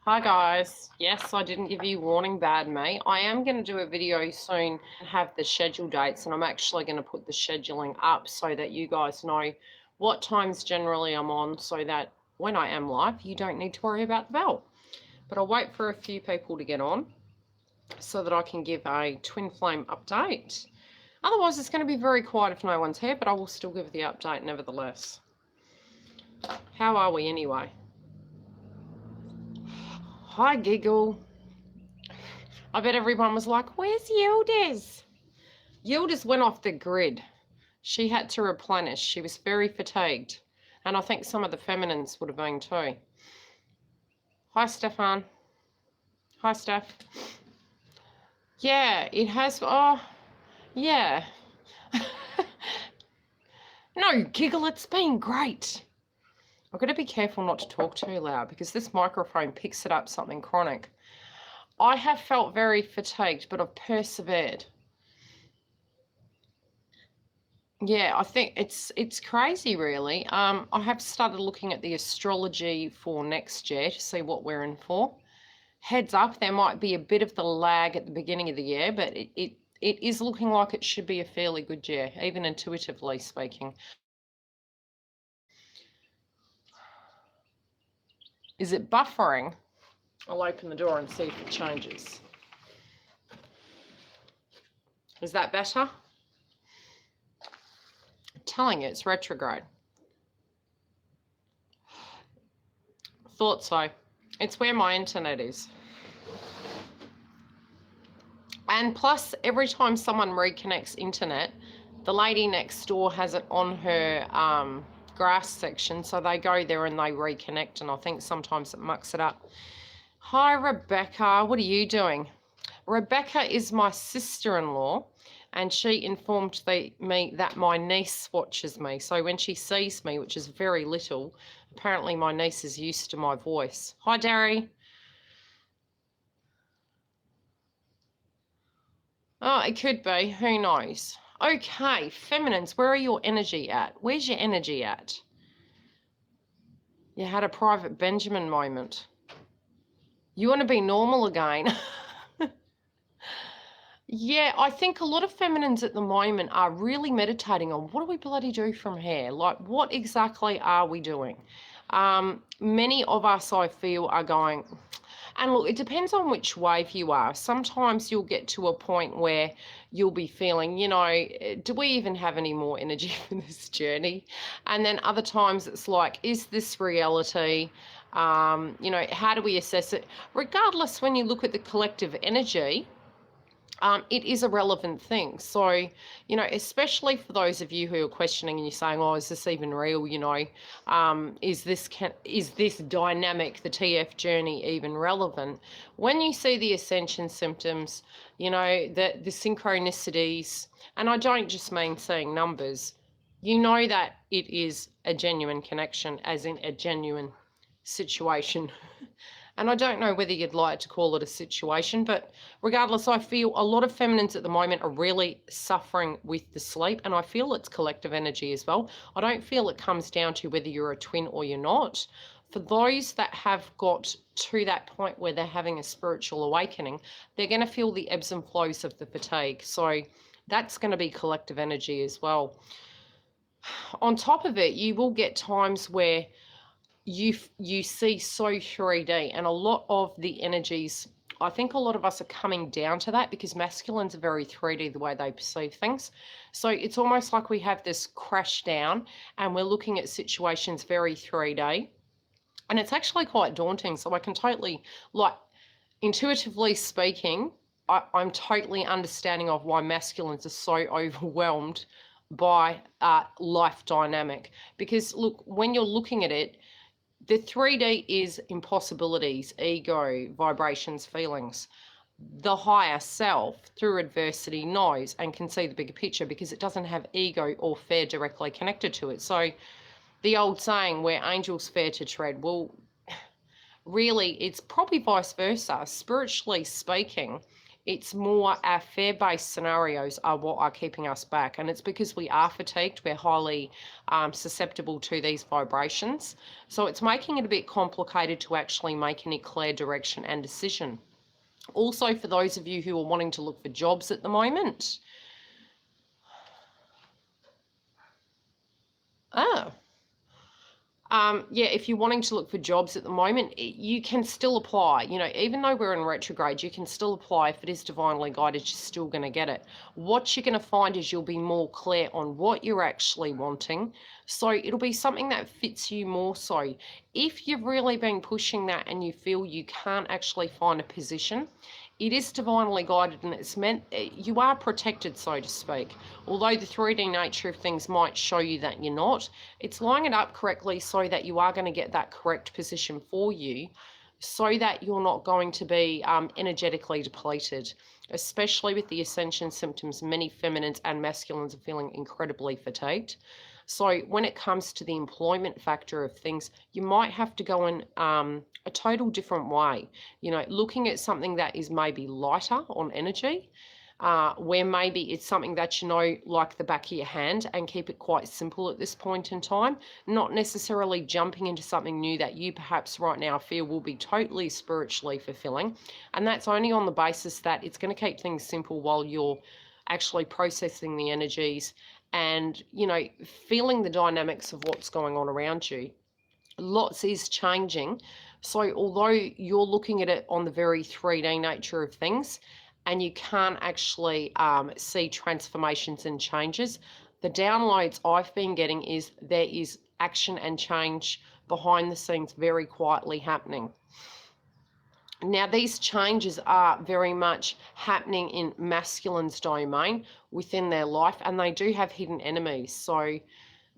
Hi guys. Yes, I didn't give you warning, bad me. I am going to do a video soon and have the schedule dates, and I'm actually going to put the scheduling up so that you guys know what times generally I'm on, so that when I am live, you don't need to worry about the bell. But I'll wait for a few people to get on so that I can give a twin flame update. Otherwise, it's going to be very quiet if no one's here, but I will still give the update nevertheless. How are we anyway? Hi, Giggle. I bet everyone was like, where's Yildiz? Yildiz went off the grid. She had to replenish. She was very fatigued. And I think some of the feminines would have been too. Hi, Stefan. Hi, Steph. Yeah, it has. Oh, yeah. No, Giggle, it's been great. I've got to be careful not to talk too loud because this microphone picks it up something chronic. I have felt very fatigued, but I've persevered. Yeah, I think it's crazy, really. I have started looking at the astrology for next year to see what we're in for. Heads up, there might be a bit of the lag at the beginning of the year, but it is looking like it should be a fairly good year, even intuitively speaking. Is it buffering? I'll open the door and see if it changes. Is that better? I'm telling you, it's retrograde. Thought so. It's where my internet is. And plus, every time someone reconnects internet, the lady next door has it on her grass section, so they go there and they reconnect, and I think sometimes it mucks it up. Hi, Rebecca. What are you doing? Rebecca is my sister-in-law, and she informed me that my niece watches me. So when she sees me, which is very little, apparently my niece is used to my voice. Hi, Derry. Oh, it could be. Who knows? Okay, feminines, where are your energy at? Where's your energy at? You had a private Benjamin moment. You want to be normal again. Yeah, I think a lot of feminines at the moment are really meditating on what do we bloody do from here? Like, what exactly are we doing? Many of us, I feel, are going, and look, it depends on which wave you are. Sometimes you'll get to a point where you'll be feeling, do we even have any more energy for this journey? And then other times it's like, is this reality? How do we assess it? Regardless, when you look at the collective energy, it is a relevant thing. So, especially for those of you who are questioning and you're saying, oh, is this even real? Is this dynamic, the TF journey, even relevant? When you see the ascension symptoms, the synchronicities, and I don't just mean seeing numbers, that it is a genuine connection, as in a genuine situation. And I don't know whether you'd like to call it a situation, but regardless, I feel a lot of feminines at the moment are really suffering with the sleep, and I feel it's collective energy as well. I don't feel it comes down to whether you're a twin or you're not. For those that have got to that point where they're having a spiritual awakening, they're going to feel the ebbs and flows of the fatigue. So that's going to be collective energy as well. On top of it, you will get times where you see so 3D, and a lot of the energies, I think a lot of us are coming down to that because masculines are very 3D the way they perceive things. So it's almost like we have this crash down and we're looking at situations very 3D, and it's actually quite daunting. So I can totally, like, intuitively speaking, I'm totally understanding of why masculines are so overwhelmed by life dynamic, because look, when you're looking at it, the 3D is impossibilities, ego, vibrations, feelings. The higher self, through adversity, knows and can see the bigger picture because it doesn't have ego or fear directly connected to it. So the old saying, where angels fear to tread, well, really, it's probably vice versa. Spiritually speaking, It's more our fear-based scenarios are what are keeping us back. And it's because we are fatigued. We're highly susceptible to these vibrations. So it's making it a bit complicated to actually make any clear direction and decision. Also, for those of you who are wanting to look for jobs at the moment. Yeah, if you're wanting to look for jobs at the moment, you can still apply. You know, even though we're in retrograde, you can still apply. If it is divinely guided, you're still going to get it. What you're going to find is you'll be more clear on what you're actually wanting. So it'll be something that fits you more so. If you've really been pushing that and you feel you can't actually find a position, it is divinely guided and it's meant you are protected, so to speak. Although the 3D nature of things might show you that you're not, it's lining it up correctly so that you are going to get that correct position for you, so that you're not going to be energetically depleted, especially with the ascension symptoms. Many feminines and masculines are feeling incredibly fatigued. So when it comes to the employment factor of things, you might have to go in a total different way. You know, looking at something that is maybe lighter on energy, where maybe it's something that you know like the back of your hand, and keep it quite simple at this point in time, not necessarily jumping into something new that you perhaps right now feel will be totally spiritually fulfilling. And that's only on the basis that it's going to keep things simple while you're actually processing the energies and, you know, feeling the dynamics of what's going on around you. Lots is changing. So although you're looking at it on the very 3D nature of things and you can't actually see transformations and changes, the downloads I've been getting is there is action and change behind the scenes very quietly happening. Now, these changes are very much happening in masculine's domain within their life, and they do have hidden enemies. So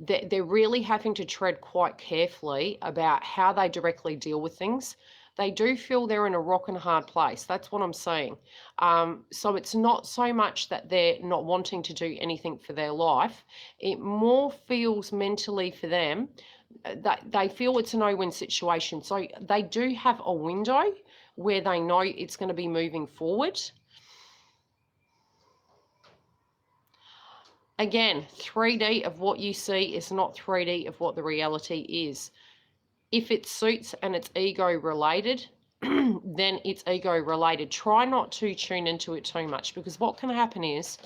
they're really having to tread quite carefully about how they directly deal with things. They do feel they're in a rock and hard place. That's what I'm saying. So it's not so much that they're not wanting to do anything for their life. It more feels mentally for them that they feel it's a no-win situation. So they do have a window where they know it's going to be moving forward. Again, 3D of what you see is not 3D of what the reality is. If it suits and it's ego related, then it's ego related. Try not to tune into it too much, because what can happen is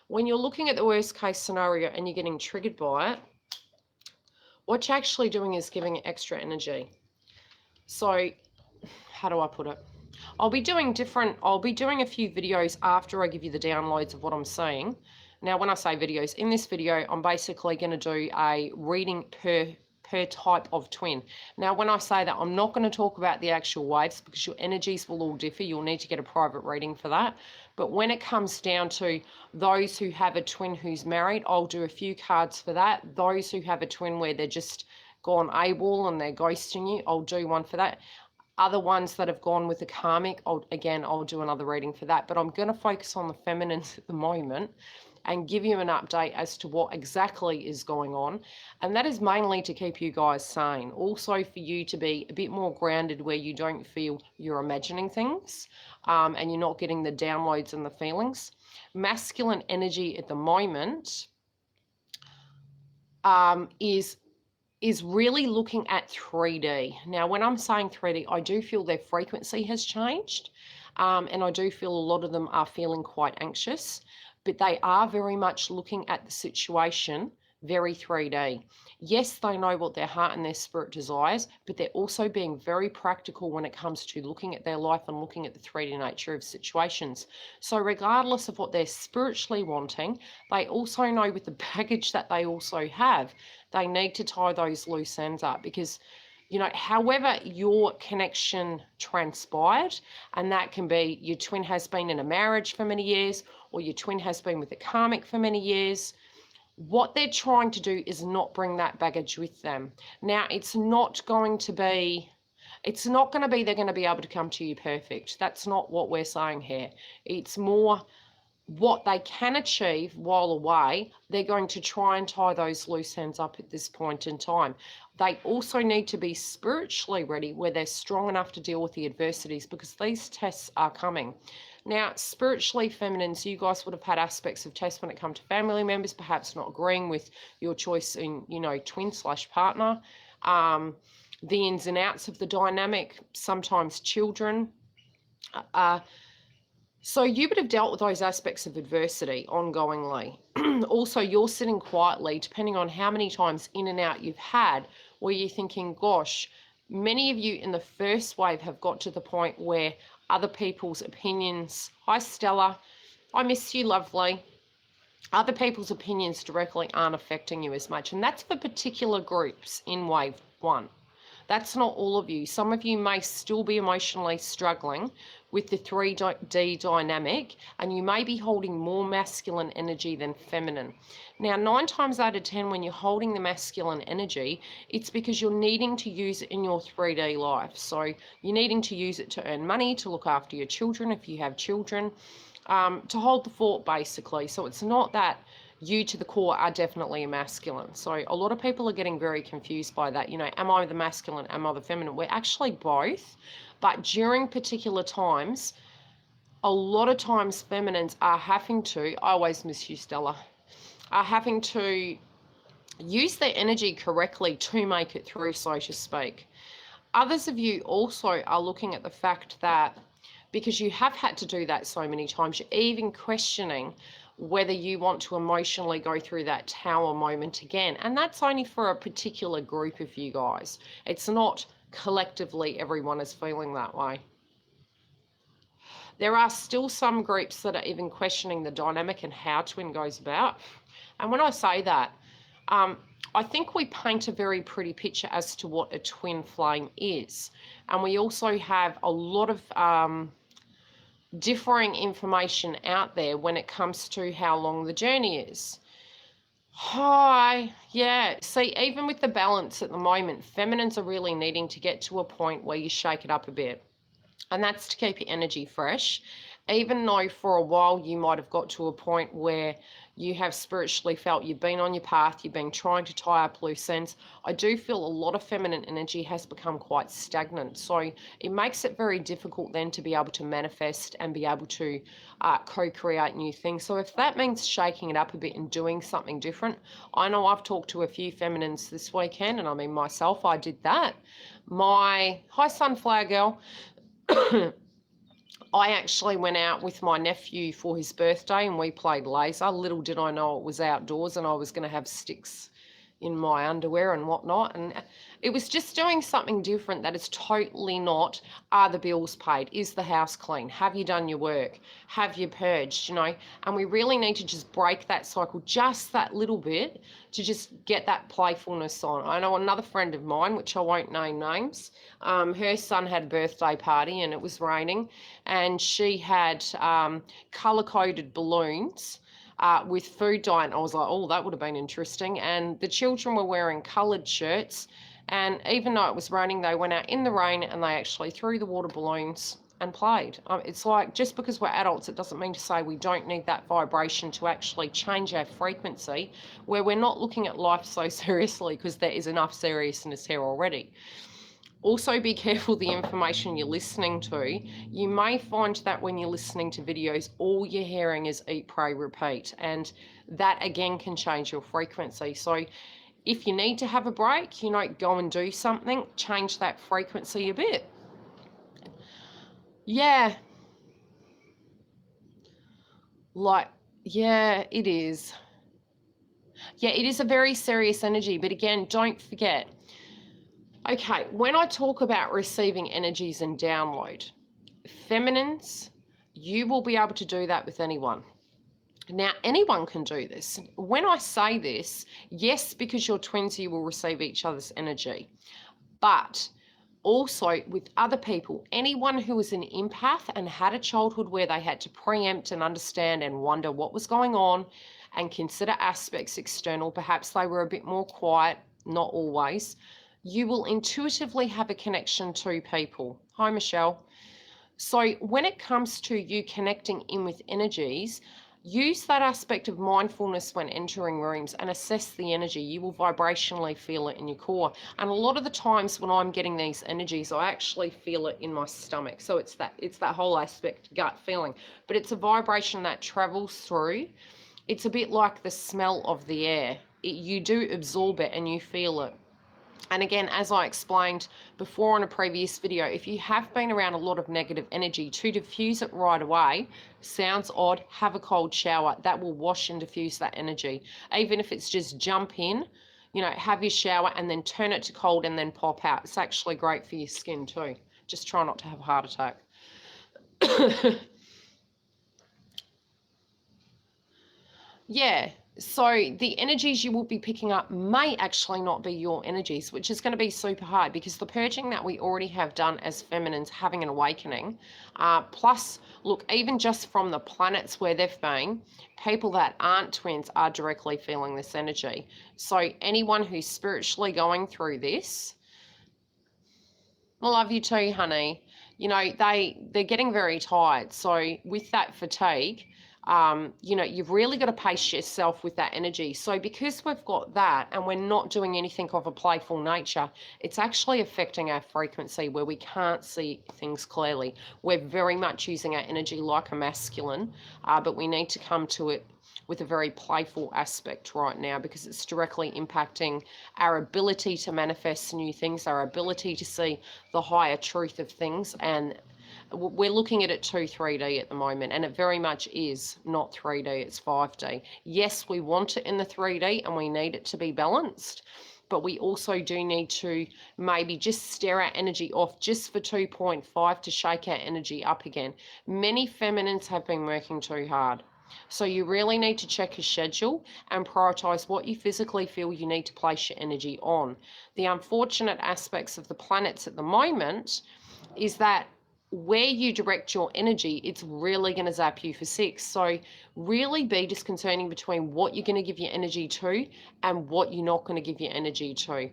when you're looking at the worst case scenario and you're getting triggered by it, what you're actually doing is giving it extra energy. So how do I put it? I'll be doing a few videos after I give you the downloads of what I'm seeing. Now, when I say videos, in this video, I'm basically going to do a reading per type of twin. Now, when I say that, I'm not going to talk about the actual waves because your energies will all differ. You'll need to get a private reading for that. But when it comes down to those who have a twin who's married, I'll do a few cards for that. Those who have a twin where they're just gone AWOL and they're ghosting you, I'll do one for that. Other ones that have gone with the karmic, I'll do another reading for that. But I'm going to focus on the feminines at the moment and give you an update as to what exactly is going on. And that is mainly to keep you guys sane. Also for you to be a bit more grounded where you don't feel you're imagining things and you're not getting the downloads and the feelings. Masculine energy at the moment is really looking at 3D. Now, when I'm saying 3D, I do feel their frequency has changed. And I do feel a lot of them are feeling quite anxious, but they are very much looking at the situation very 3D. Yes, they know what their heart and their spirit desires, but they're also being very practical when it comes to looking at their life and looking at the 3D nature of situations. So regardless of what they're spiritually wanting, they also know with the baggage that they also have, they need to tie those loose ends up because, you know, however your connection transpired, and that can be your twin has been in a marriage for many years, or your twin has been with a karmic for many years, what they're trying to do is not bring that baggage with them. Now, it's not going to be they're going to be able to come to you perfect. That's not what we're saying here. It's more what they can achieve while away. They're going to try and tie those loose ends up at this point in time. they also need to be spiritually ready, where they're strong enough to deal with the adversities, because these tests are coming. Now, spiritually feminines, you guys would have had aspects of tests when it comes to family members, perhaps not agreeing with your choice in, twin/partner. The ins and outs of the dynamic, sometimes children. So you would have dealt with those aspects of adversity ongoingly. Also, you're sitting quietly, depending on how many times in and out you've had, where you're thinking, gosh, many of you in the first wave have got to the point where other people's opinions, hi Stella, I miss you, lovely. Other people's opinions directly aren't affecting you as much. And that's for particular groups in wave 1. That's not all of you. Some of you may still be emotionally struggling with the 3D dynamic, and you may be holding more masculine energy than feminine. Now, 9 times out of 10, when you're holding the masculine energy, it's because you're needing to use it in your 3D life. So you're needing to use it to earn money, to look after your children if you have children, to hold the fort, basically. So it's not that you to the core are definitely a masculine. So a lot of people are getting very confused by that. Am I the masculine? Am I the feminine? We're actually both. But during particular times, a lot of times feminines are having to, I always miss you, Stella, are having to use their energy correctly to make it through, so to speak. Others of you also are looking at the fact that because you have had to do that so many times, you're even questioning whether you want to emotionally go through that tower moment again. And that's only for a particular group of you guys. It's not collectively everyone is feeling that way. There are still some groups that are even questioning the dynamic and how twin goes about. And when I say that, I think we paint a very pretty picture as to what a twin flame is. And we also have a lot of differing information out there when it comes to how long the journey is. Hi, yeah. See, even with the balance at the moment, feminines are really needing to get to a point where you shake it up a bit. And that's to keep your energy fresh. Even though for a while you might have got to a point where you have spiritually felt you've been on your path, you've been trying to tie up loose ends, I do feel a lot of feminine energy has become quite stagnant. So it makes it very difficult then to be able to manifest and be able to co-create new things. So if that means shaking it up a bit and doing something different, I know I've talked to a few feminines this weekend, and I mean myself, I did that. Hi Sunflower Girl. I actually went out with my nephew for his birthday and we played laser. Little did I know it was outdoors and I was going to have sticks in my underwear and whatnot. And it was just doing something different that is totally not, are the bills paid? Is the house clean? Have you done your work? Have you purged? And we really need to just break that cycle just that little bit to just get that playfulness on. I know another friend of mine, which I won't name names, her son had a birthday party and it was raining, and she had color-coded balloons with food dye. And I was like, oh, that would have been interesting. And the children were wearing coloured shirts, and even though it was raining, they went out in the rain and they actually threw the water balloons and played. It's like, just because we're adults, it doesn't mean to say we don't need that vibration to actually change our frequency, where we're not looking at life so seriously, because there is enough seriousness here already. Also, be careful the information you're listening to. You may find that when you're listening to videos, all you're hearing is eat, pray, repeat. And that, again, can change your frequency. So if you need to have a break, go and do something, change that frequency a bit. Yeah. Yeah, it is. Yeah, it is a very serious energy. But again, don't forget. Okay, when I talk about receiving energies and download, feminines, you will be able to do that with anyone. Now, anyone can do this. When I say this, yes, because you're twins, you will receive each other's energy. But also with other people, anyone who is an empath and had a childhood where they had to preempt and understand and wonder what was going on and consider aspects external, perhaps they were a bit more quiet, not always, you will intuitively have a connection to people. Hi, Michelle. So when it comes to you connecting in with energies, Use that aspect of mindfulness when entering rooms and assess the energy. You will vibrationally feel it in your core. And a lot of the times when I'm getting these energies, I actually feel it in my stomach. So it's that whole aspect, gut feeling. But it's a vibration that travels through. It's a bit like the smell of the air. You do absorb it and you feel it. And again, as I explained before on a previous video, if you have been around a lot of negative energy, to diffuse it right away, sounds odd, have a cold shower. That will wash and diffuse that energy. Even if it's just jump in, have your shower and then turn it to cold and then pop out. It's actually great for your skin too. Just try not to have a heart attack. Yeah, so the energies you will be picking up may actually not be your energies, which is going to be super hard because the purging that we already have done as feminines, having an awakening, plus, look, even just from the planets where they've been, people that aren't twins are directly feeling this energy. So anyone who's spiritually going through this, I love you too, honey. They're getting very tired. So with that fatigue, you've really got to pace yourself with that energy. So because we've got that and we're not doing anything of a playful nature, it's actually affecting our frequency where we can't see things clearly. We're very much using our energy like a masculine, but we need to come to it with a very playful aspect right now because it's directly impacting our ability to manifest new things, our ability to see the higher truth of things. And we're looking at it 3D at the moment, and it very much is not 3D, it's 5D. Yes, we want it in the 3D and we need it to be balanced, but we also do need to maybe just stare our energy off just for 2.5 to shake our energy up again. Many feminines have been working too hard. So you really need to check your schedule and prioritize what you physically feel you need to place your energy on. The unfortunate aspects of the planets at the moment is that where you direct your energy, it's really going to zap you for 6. So really be disconcerting between what you're going to give your energy to and what you're not going to give your energy to.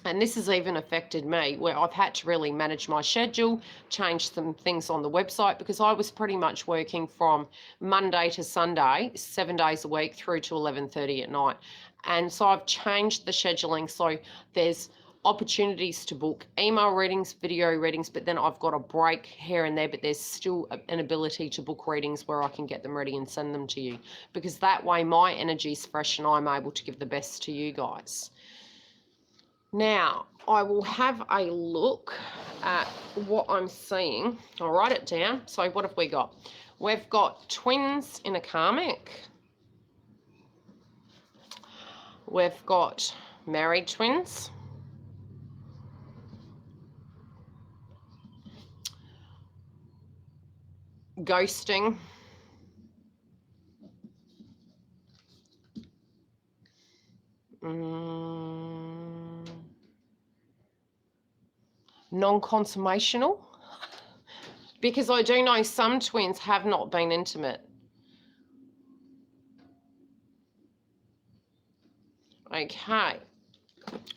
And this has even affected me where I've had to really manage my schedule, change some things on the website because I was pretty much working from Monday to Sunday, 7 days a week through to 11:30 at night. And so I've changed the scheduling. So there's opportunities to book email readings, video readings, but then I've got a break here and there, but there's still an ability to book readings where I can get them ready and send them to you because that way my energy is fresh and I'm able to give the best to you guys. Now, I will have a look at what I'm seeing. I'll write it down. So what have we got? We've got twins in a karmic. We've got married twins. Ghosting. Non-consummational. Because I do know some twins have not been intimate. Okay.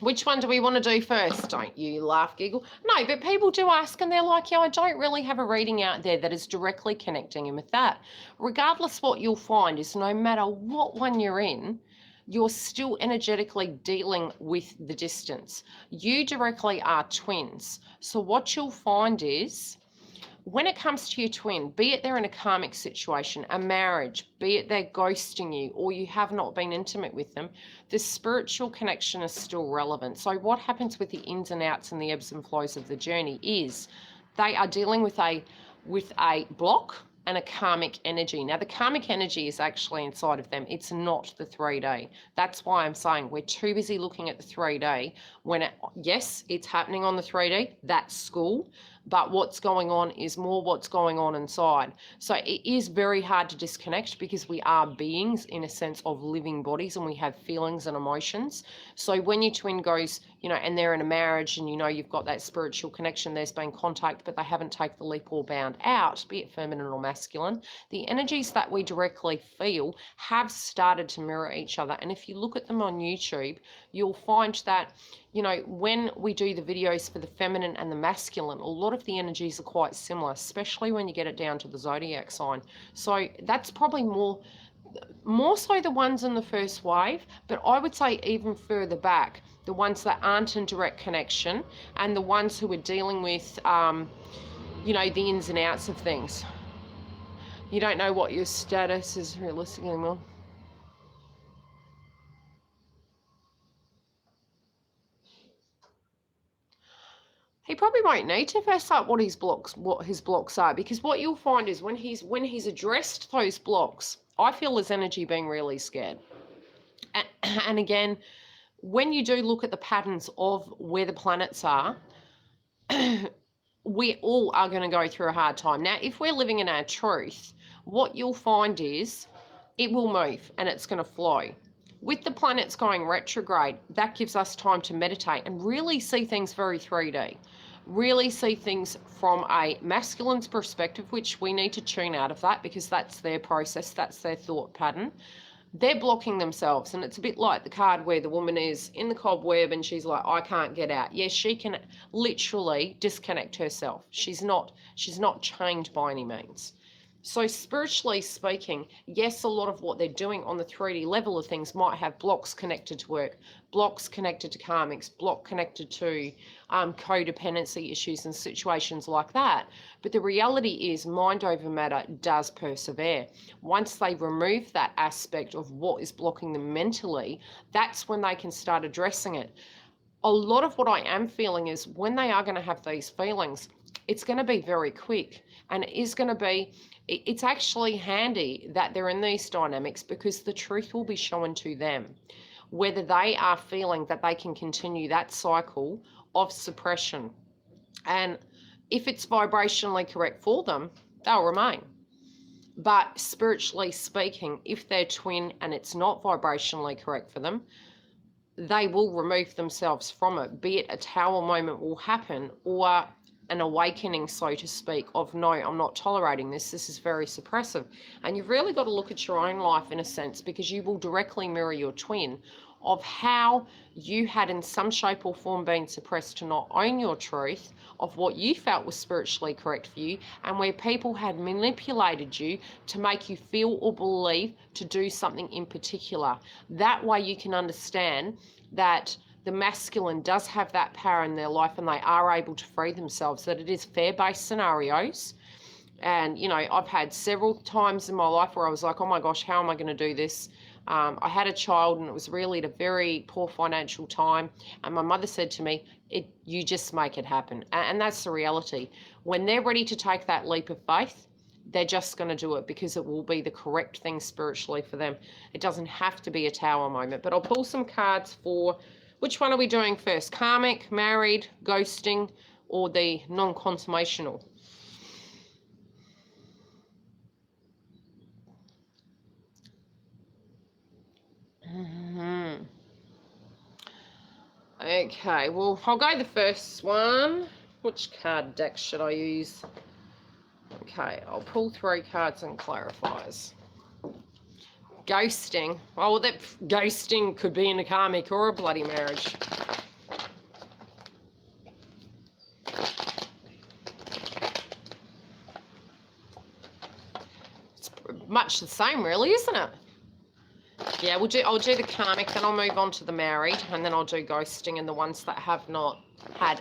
Which one do we want to do first? Don't you laugh, giggle. No, but people do ask and they're like, yeah, I don't really have a reading out there that is directly connecting in with that. Regardless, what you'll find is no matter what one you're in, you're still energetically dealing with the distance. You directly are twins. So what you'll find is when it comes to your twin, be it they're in a karmic situation, a marriage, be it they're ghosting you or you have not been intimate with them, the spiritual connection is still relevant. So what happens with the ins and outs and the ebbs and flows of the journey is they are dealing with a block and a karmic energy. Now, the karmic energy is actually inside of them. It's not the 3D. That's why I'm saying we're too busy looking at the 3D when, yes, it's happening on the 3D, that's school, but what's going on is more what's going on inside. So it is very hard to disconnect because we are beings in a sense of living bodies and we have feelings and emotions. So when your twin goes, and they're in a marriage and you've got that spiritual connection, there's been contact, but they haven't taken the leap or bound out, be it feminine or masculine, the energies that we directly feel have started to mirror each other. And if you look at them on YouTube, you'll find that, you know, when we do the videos for the feminine and the masculine, a lot of the energies are quite similar, especially when you get it down to the zodiac sign. So that's probably more so the ones in the first wave, but I would say even further back, the ones that aren't in direct connection and the ones who are dealing with, you know, the ins and outs of things. You don't know what your status is realistic anymore. He probably won't need to fess up what his blocks are, because what you'll find is when he's addressed those blocks, I feel his energy being really scared. And again, when you do look at the patterns of where the planets are, we all are going to go through a hard time. Now, if we're living in our truth, what you'll find is it will move and it's going to flow. With the planets going retrograde, that gives us time to meditate and really see things very 3D. Really see things from a masculine's perspective, which we need to tune out of that because that's their process, that's their thought pattern. They're blocking themselves, and it's a bit like the card where the woman is in the cobweb and she's like, I can't get out. Yes, she can literally disconnect herself. She's not chained by any means. So spiritually speaking, yes, a lot of what they're doing on the 3D level of things might have blocks connected to work, blocks connected to karmics, block connected to codependency issues and situations like that. But the reality is mind over matter does persevere. Once they remove that aspect of what is blocking them mentally, that's when they can start addressing it. A lot of what I am feeling is when they are going to have these feelings, it's going to be very quick, and it is going to be, it's actually handy that they're in these dynamics because the truth will be shown to them, whether they are feeling that they can continue that cycle of suppression. And if it's vibrationally correct for them, they'll remain. But spiritually speaking, if they're twin and it's not vibrationally correct for them, they will remove themselves from it, be it a tower moment will happen or an awakening, so to speak, of no, I'm not tolerating this. This is very suppressive. And you've really got to look at your own life in a sense, because you will directly mirror your twin of how you had in some shape or form been suppressed to not own your truth of what you felt was spiritually correct for you, and where people had manipulated you to make you feel or believe to do something in particular. That way you can understand that the masculine does have that power in their life and they are able to free themselves, that it is fear-based scenarios. And, you know, I've had several times in my life where I was like, oh my gosh, how am I going to do this? I had a child and it was really at a very poor financial time. And my mother said to me, you just make it happen. And that's the reality. When they're ready to take that leap of faith, they're just going to do it because it will be the correct thing spiritually for them. It doesn't have to be a tower moment. But I'll pull some cards for, which one are we doing first? Karmic, married, ghosting, or the non-consummational? Okay, well, I'll go the first one. Which card deck should I use? Okay, I'll pull 3 cards and clarifies. Ghosting. Oh, well, that ghosting could be in a karmic or a bloody marriage. It's much the same, really, isn't it? Yeah, I'll do the karmic, then I'll move on to the married, and then I'll do ghosting and the ones that have not had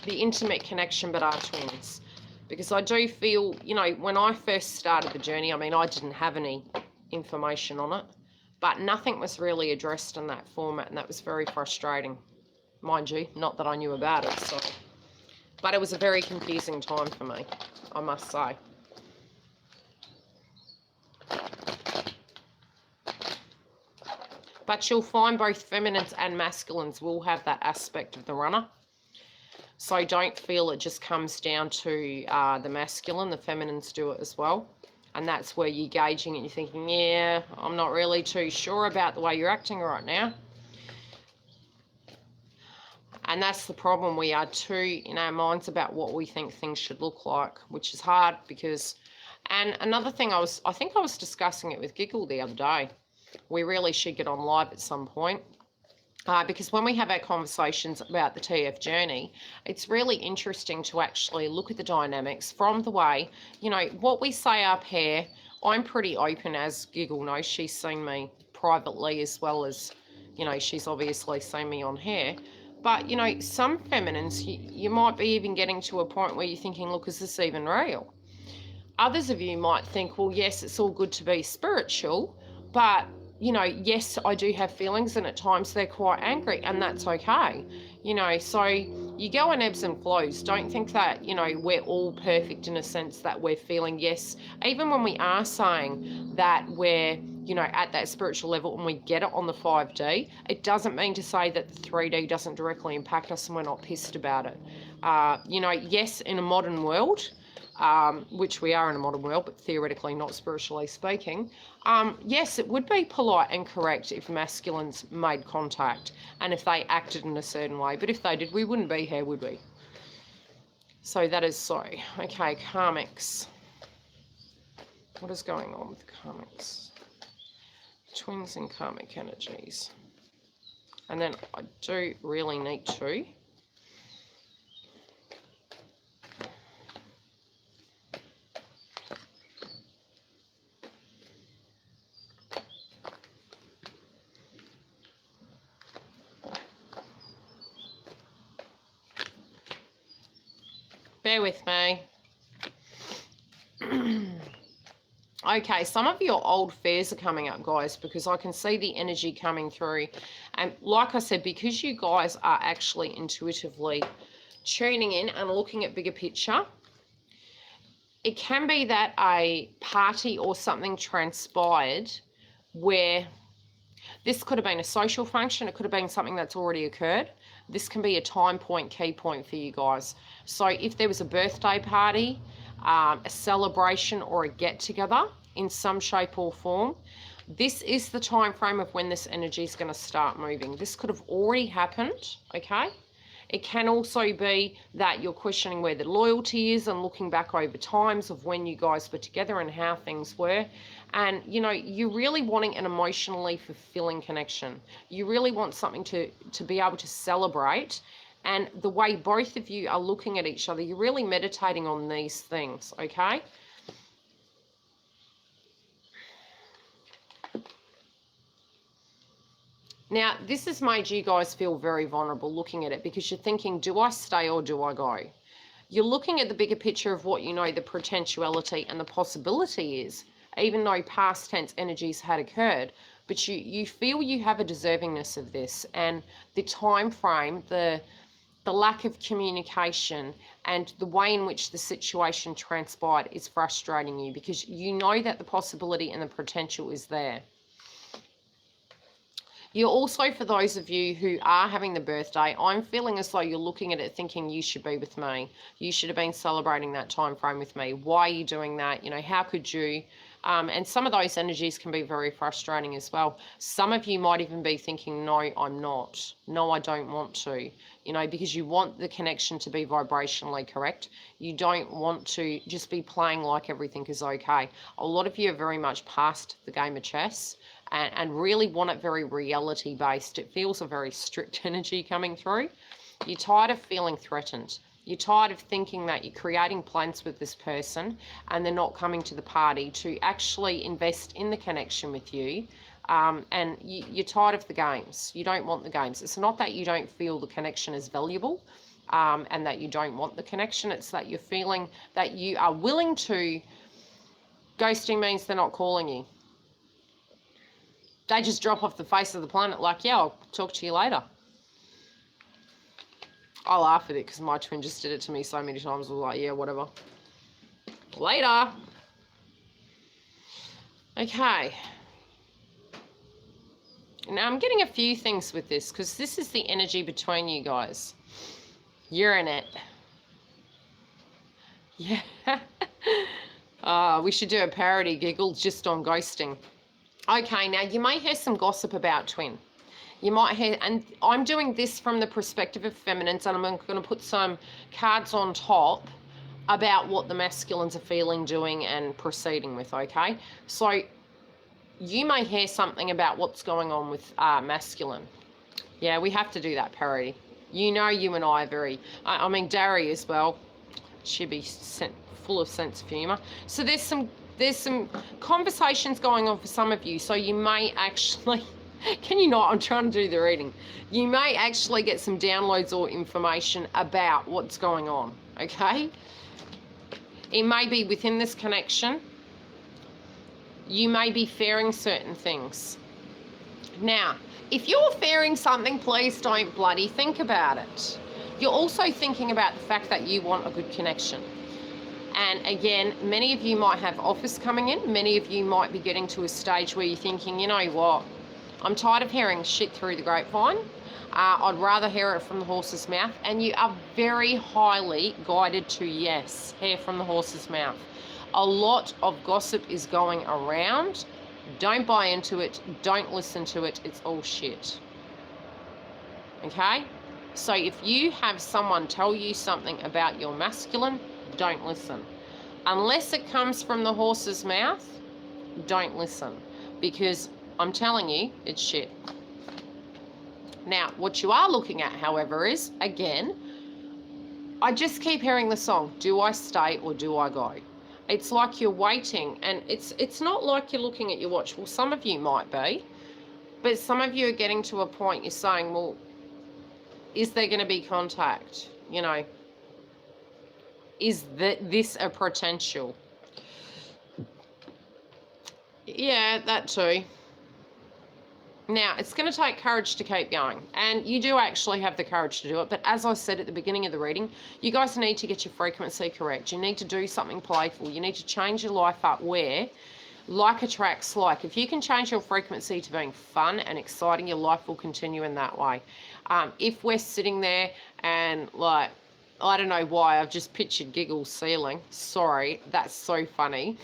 the intimate connection but are twins. Because I do feel, you know, when I first started the journey, I mean, I didn't have any information on it, but nothing was really addressed in that format, and that was very frustrating, mind you, not that I knew about it. So, but it was a very confusing time for me, I must say. But you'll find both feminines and masculines will have that aspect of the runner. So don't feel it just comes down to the masculine. The feminines do it as well. And that's where you're gauging and you're thinking, yeah, I'm not really too sure about the way you're acting right now. And that's the problem. We are too in our minds about what we think things should look like, which is hard because... And another thing, I think I was discussing it with Giggle the other day. We really should get on live at some point. Because when we have our conversations about the TF journey, it's really interesting to actually look at the dynamics from the way, you know, what we say up here. I'm pretty open, as Giggle knows. She's seen me privately as well as, you know, she's obviously seen me on here. But, you know, some feminines, you might be even getting to a point where you're thinking, look, is this even real? Others of you might think, well, yes, it's all good to be spiritual, but you know, yes, I do have feelings, and at times they're quite angry, and that's okay. You know, so you go in ebbs and flows. Don't think that, you know, we're all perfect in a sense that we're feeling, yes, even when we are saying that we're, you know, at that spiritual level and we get it on the 5D, it doesn't mean to say that the 3D doesn't directly impact us and we're not pissed about it. You know, yes, in a modern world, which we are in a modern world, but theoretically not spiritually speaking, yes, it would be polite and correct if masculines made contact and if they acted in a certain way. But if they did, we wouldn't be here, would we? So that is so. Okay, karmics. What is going on with karmics? Twins and karmic energies. And then I do really need to. Bear with me. Okay, some of your old fears are coming up, guys, because I can see the energy coming through. And like I said, because you guys are actually intuitively tuning in and looking at bigger picture, it can be that a party or something transpired where this could have been a social function. It could have been something that's already occurred. This can be a time point, key point for you guys. So if there was a birthday party, a celebration, or a get-together in some shape or form, this is the time frame of when this energy is going to start moving. This could have already happened, okay? It can also be that you're questioning where the loyalty is and looking back over times of when you guys were together and how things were. And, you know, you're really wanting an emotionally fulfilling connection. You really want something to be able to celebrate. And the way both of you are looking at each other, you're really meditating on these things, okay? Now, this has made you guys feel very vulnerable looking at it, because you're thinking, do I stay or do I go? You're looking at the bigger picture of what you know the potentiality and the possibility is, even though past tense energies had occurred. But you feel you have a deservingness of this, and the time frame, the lack of communication and the way in which the situation transpired is frustrating you, because you know that the possibility and the potential is there. You're also, for those of you who are having the birthday, I'm feeling as though you're looking at it thinking, you should be with me. You should have been celebrating that time frame with me. Why are you doing that? You know, how could you? And some of those energies can be very frustrating as well. Some of you might even be thinking, no, I'm not. No, I don't want to. You know, because you want the connection to be vibrationally correct. You don't want to just be playing like everything is okay. A lot of you are very much past the game of chess and really want it very reality based. It feels a very strict energy coming through. You're tired of feeling threatened. You're tired of thinking that you're creating plans with this person and they're not coming to the party to actually invest in the connection with you. And you're tired of the games. You don't want the games. It's not that you don't feel the connection is valuable and that you don't want the connection. It's that you're feeling that you are willing to. Ghosting means they're not calling you. They just drop off the face of the planet like, yeah, I'll talk to you later. I laugh at it because my twin just did it to me so many times. I was like, yeah, whatever. Later. Okay. Now I'm getting a few things with this because this is the energy between you guys. You're in it. Yeah. We should do a parody giggle just on ghosting. Okay, now you may hear some gossip about twin. You might hear, and I'm doing this from the perspective of feminines, and I'm going to put some cards on top about what the masculines are feeling, doing, and proceeding with, okay? So you may hear something about what's going on with masculine. Yeah, we have to do that, Perry. You know, you and I are very, I mean, Darry as well. She'd be full of sense of humour. So there's some conversations going on for some of you. So you may actually, can you not? I'm trying to do the reading. You may actually get some downloads or information about what's going on. Okay. It may be within this connection. You may be fearing certain things. Now, if you're fearing something, please don't bloody think about it. You're also thinking about the fact that you want a good connection. And again, many of you might have offers coming in. Many of you might be getting to a stage where you're thinking, you know what, I'm tired of hearing shit through the grapevine. I'd rather hear it from the horse's mouth. And you are very highly guided to, yes, hear from the horse's mouth. A lot of gossip is going around. Don't buy into it. Don't listen to it. It's all shit. Okay? So if you have someone tell you something about your masculine, don't listen. Unless it comes from the horse's mouth, don't listen. Because I'm telling you, it's shit. Now, what you are looking at, however, is, again, I just keep hearing the song, do I stay or do I go? It's like you're waiting, and it's not like you're looking at your watch. Well, some of you might be, but some of you are getting to a point you're saying, well, is there going to be contact? You know, is this a potential? Yeah, that too. Now, it's going to take courage to keep going, and you do actually have the courage to do it, but as I said at the beginning of the reading, you guys need to get your frequency correct. You need to do something playful. You need to change your life up where like attracts like. If you can change your frequency to being fun and exciting, your life will continue in that way. If we're sitting there and like, I don't know why, I've just pictured Giggles ceiling. Sorry, that's so funny.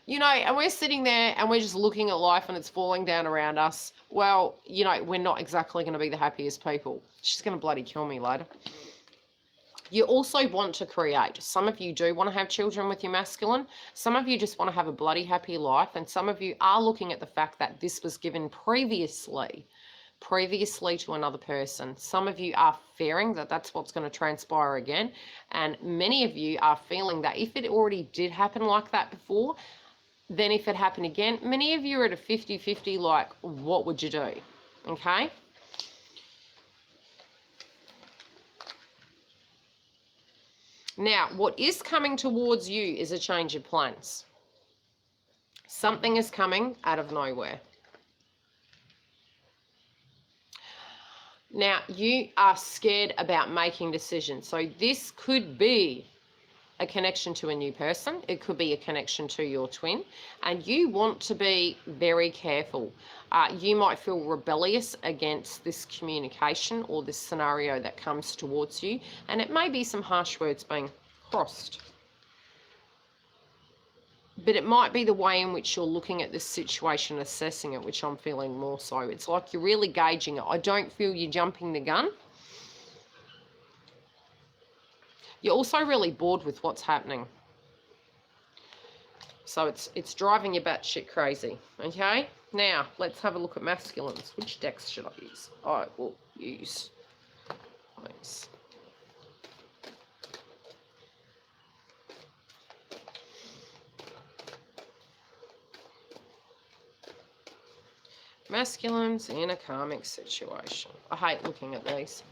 You know, and we're sitting there and we're just looking at life and it's falling down around us. Well, you know, we're not exactly going to be the happiest people. She's going to bloody kill me later. You also want to create. Some of you do want to have children with your masculine. Some of you just want to have a bloody happy life. And some of you are looking at the fact that this was given previously to another person. Some of you are fearing that that's what's going to transpire again. And many of you are feeling that if it already did happen like that before, then if it happened again, many of you are at a 50-50, like, what would you do? Okay? Now, what is coming towards you is a change of plans. Something is coming out of nowhere. Now, you are scared about making decisions. So this could be a connection to a new person. It could be a connection to your twin. And you want to be very careful. You might feel rebellious against this communication or this scenario that comes towards you. And it may be some harsh words being crossed. But it might be the way in which you're looking at this situation, assessing it, which I'm feeling more so. It's like you're really gauging it. I don't feel you jumping the gun. You're also really bored with what's happening. So it's driving you batshit crazy. Okay? Now, let's have a look at masculines. Which decks should I use? I will use these. Masculines in a karmic situation. I hate looking at these.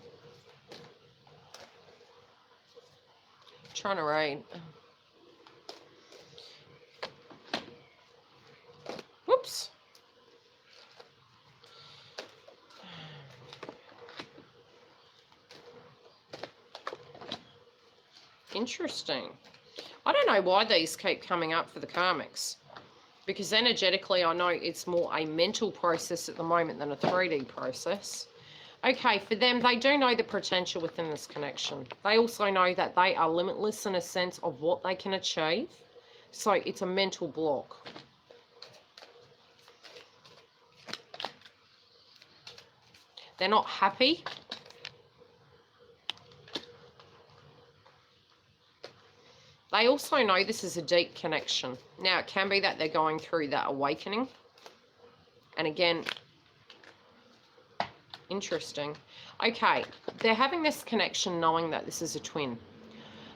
Trying to read. Whoops. Interesting. I don't know why these keep coming up for the karmics. Because energetically, I know it's more a mental process at the moment than a 3D process. Okay, for them, they do know the potential within this connection. They also know that they are limitless in a sense of what they can achieve. So it's a mental block. They're not happy. They also know this is a deep connection. Now, it can be that they're going through that awakening. And again, Interesting. Okay, they're having this connection knowing that this is a twin.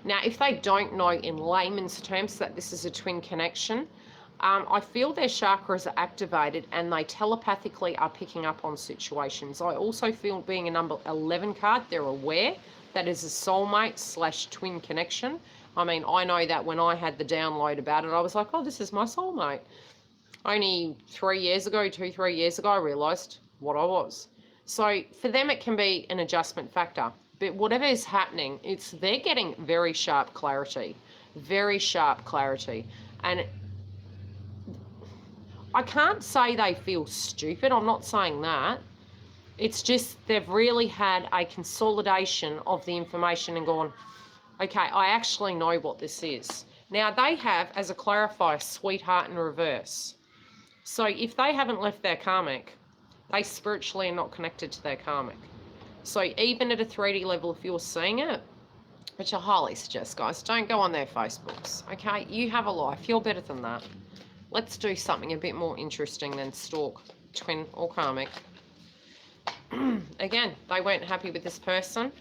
Now, if they don't know in layman's terms that this is a twin connection, I feel their chakras are activated and they telepathically are picking up on situations. I also feel, being a number 11 card, they're aware that is a soulmate / twin connection. I mean, I know that when I had the download about it, I was like, oh, this is my soulmate. Only 3 years ago, 3 years ago, I realised what I was. So for them, it can be an adjustment factor. But whatever is happening, they're getting very sharp clarity. Very sharp clarity. And I can't say they feel stupid. I'm not saying that. It's just they've really had a consolidation of the information and gone, okay, I actually know what this is. Now, they have, as a clarifier, sweetheart in reverse. So if they haven't left their karmic, they spiritually are not connected to their karmic. So even at a 3D level, if you're seeing it, which I highly suggest, guys, don't go on their Facebooks, okay? You have a life. You're better than that. Let's do something a bit more interesting than stalk, twin, or karmic. Again, they weren't happy with this person.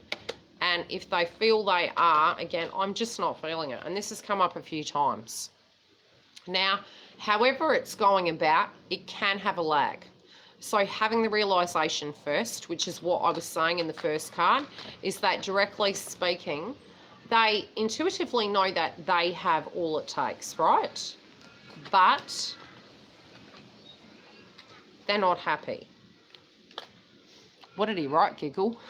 And if they feel they are, again, I'm just not feeling it. And this has come up a few times. Now, however it's going about, it can have a lag. So having the realization first, which is what I was saying in the first card, is that directly speaking, they intuitively know that they have all it takes, right? But they're not happy. What did he write, Giggle?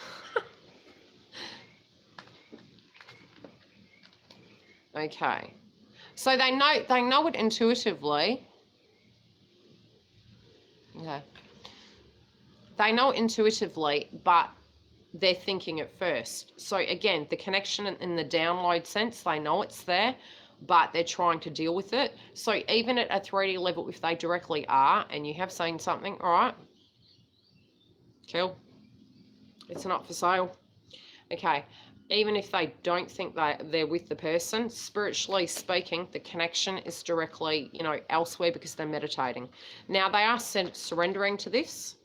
Okay. So they know it intuitively. Okay. They know intuitively, but they're thinking it first. So again, the connection in the download sense, they know it's there, but they're trying to deal with it. So even at a 3D level, if they directly are, and you have seen something, all right, cool, it's not for sale. Okay, even if they don't think they're with the person, spiritually speaking, the connection is directly, elsewhere because they're meditating. Now, they are surrendering to this.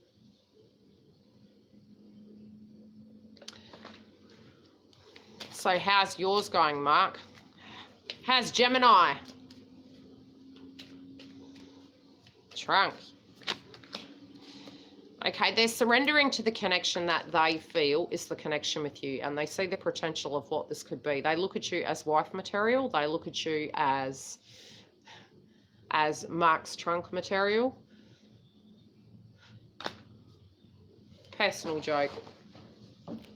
So how's yours going, Mark? How's Gemini? Trunk. Okay, they're surrendering to the connection that they feel is the connection with you, and they see the potential of what this could be. They look at you as wife material. They look at you as Mark's trunk material. Personal joke.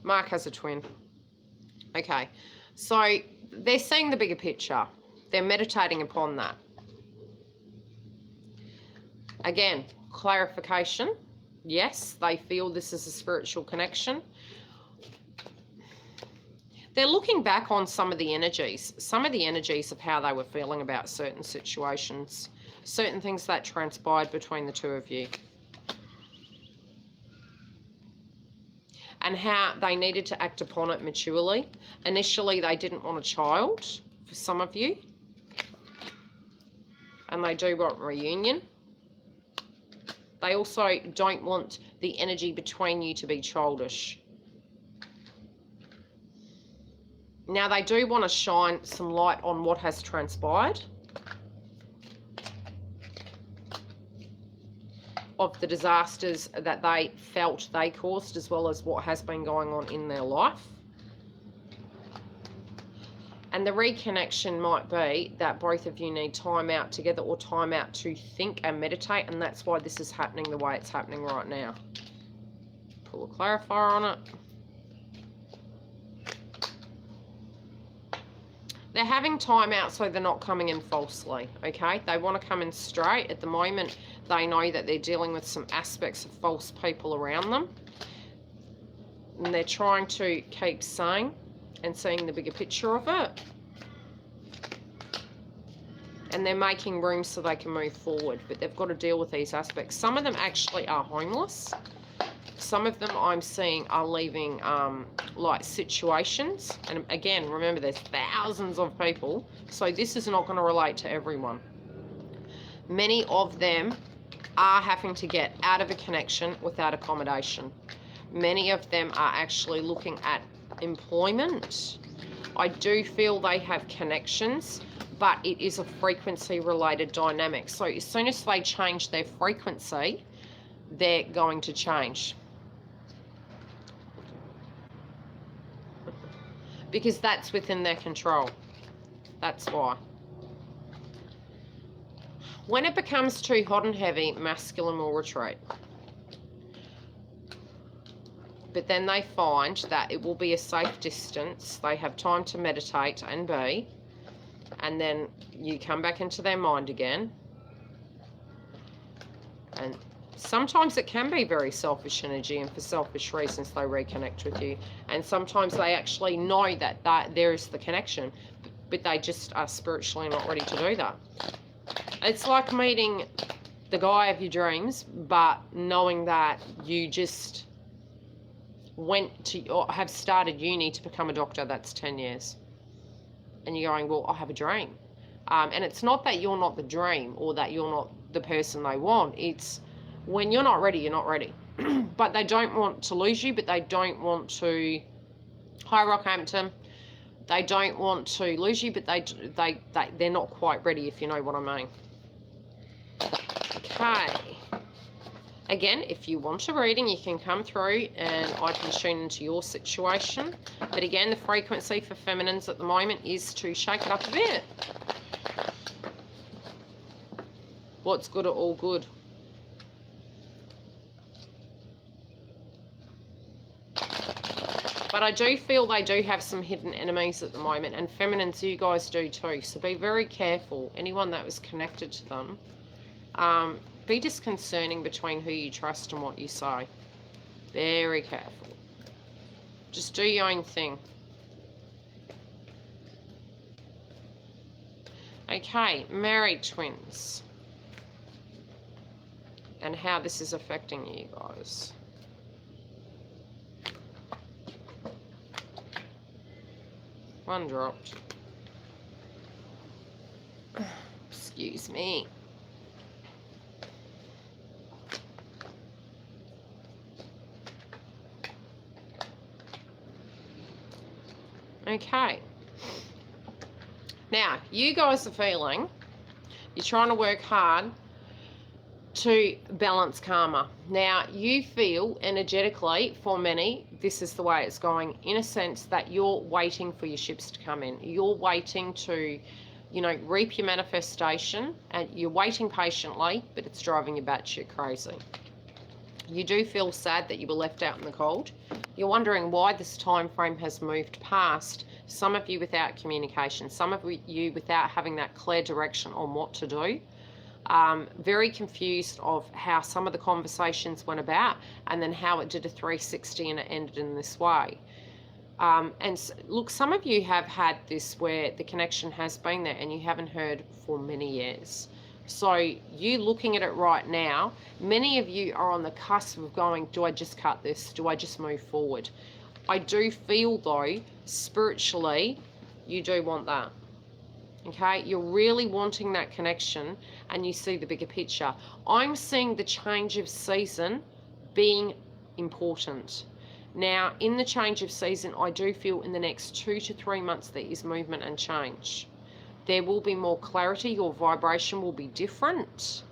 Mark has a twin. Okay, so they're seeing the bigger picture. They're meditating upon that. Again, clarification. Yes, they feel this is a spiritual connection. They're looking back on some of the energies of how they were feeling about certain situations, certain things that transpired between the two of you, and how they needed to act upon it maturely. Initially, they didn't want a child for some of you, and they do want reunion. They also don't want the energy between you to be childish. Now, they do want to shine some light on what has transpired, of the disasters that they felt they caused, as well as what has been going on in their life. And the reconnection might be that both of you need time out together, or time out to think and meditate, and that's why this is happening the way it's happening right now. Pull a clarifier on it. They're having time out so they're not coming in falsely, okay? They want to come in straight. At the moment, they know that they're dealing with some aspects of false people around them. And they're trying to keep saying and seeing the bigger picture of it. And they're making room so they can move forward, but they've got to deal with these aspects. Some of them actually are homeless. Some of them I'm seeing are leaving like situations. And again, remember, there's thousands of people, so this is not going to relate to everyone. Many of them are having to get out of a connection without accommodation. Many of them are actually looking at employment. I do feel they have connections, but it is a frequency-related dynamic. So as soon as they change their frequency, they're going to change. Because that's within their control. That's why. When it becomes too hot and heavy, masculine will retreat. But then they find that it will be a safe distance. They have time to meditate and be. And then you come back into their mind again. And sometimes it can be very selfish energy, and for selfish reasons they reconnect with you. And sometimes they actually know that there is the connection, but they just are spiritually not ready to do that. It's like meeting the guy of your dreams, but knowing that you just went to or have started uni to become a doctor. That's 10 years. And you're going, well, I have a dream. And it's not that you're not the dream or that you're not the person they want. It's when you're not ready, you're not ready. But they don't want to lose you, but they don't want to... Hi, Rockhampton. They don't want to lose you, but they're not quite ready, if you know what I mean. Okay. Again, if you want a reading, you can come through and I can tune into your situation. But again, the frequency for feminines at the moment is to shake it up a bit. What's good are all good. But I do feel they do have some hidden enemies at the moment. And feminines, you guys do too. So be very careful. Anyone that was connected to them. Be disconcerting between who you trust and what you say. Very careful. Just do your own thing. Okay, married twins. And how this is affecting you guys. One dropped. Excuse me. Okay. Now, you guys are feeling you're trying to work hard to balance karma. Now, you feel energetically, for many, this is the way it's going, in a sense that you're waiting for your ships to come in. You're waiting to, you know, reap your manifestation, and you're waiting patiently, but it's driving you batshit crazy. You do feel sad that you were left out in the cold. You're wondering why this time frame has moved past. Some of you without communication, some of you without having that clear direction on what to do. Very confused of how some of the conversations went about, and then how it did a 360 and it ended in this way. And look, some of you have had this where the connection has been there and you haven't heard for many years. So you looking at it right now, many of you are on the cusp of going, do I just cut this? Do I just move forward? I do feel though, spiritually, you do want that. Okay, you're really wanting that connection and you see the bigger picture. I'm seeing the change of season being important. Now, in the change of season, I do feel in the next 2 to 3 months there is movement and change. There will be more clarity. Your vibration will be different.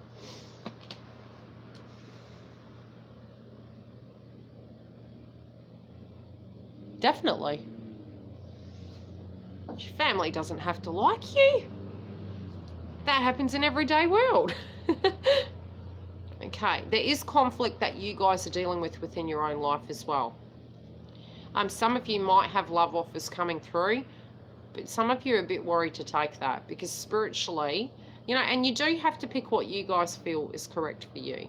Definitely. Your family doesn't have to like you. That happens in everyday world. Okay, there is conflict that you guys are dealing with within your own life as well. Some of you might have love offers coming through, but some of you are a bit worried to take that because spiritually, you know, and you do have to pick what you guys feel is correct for you.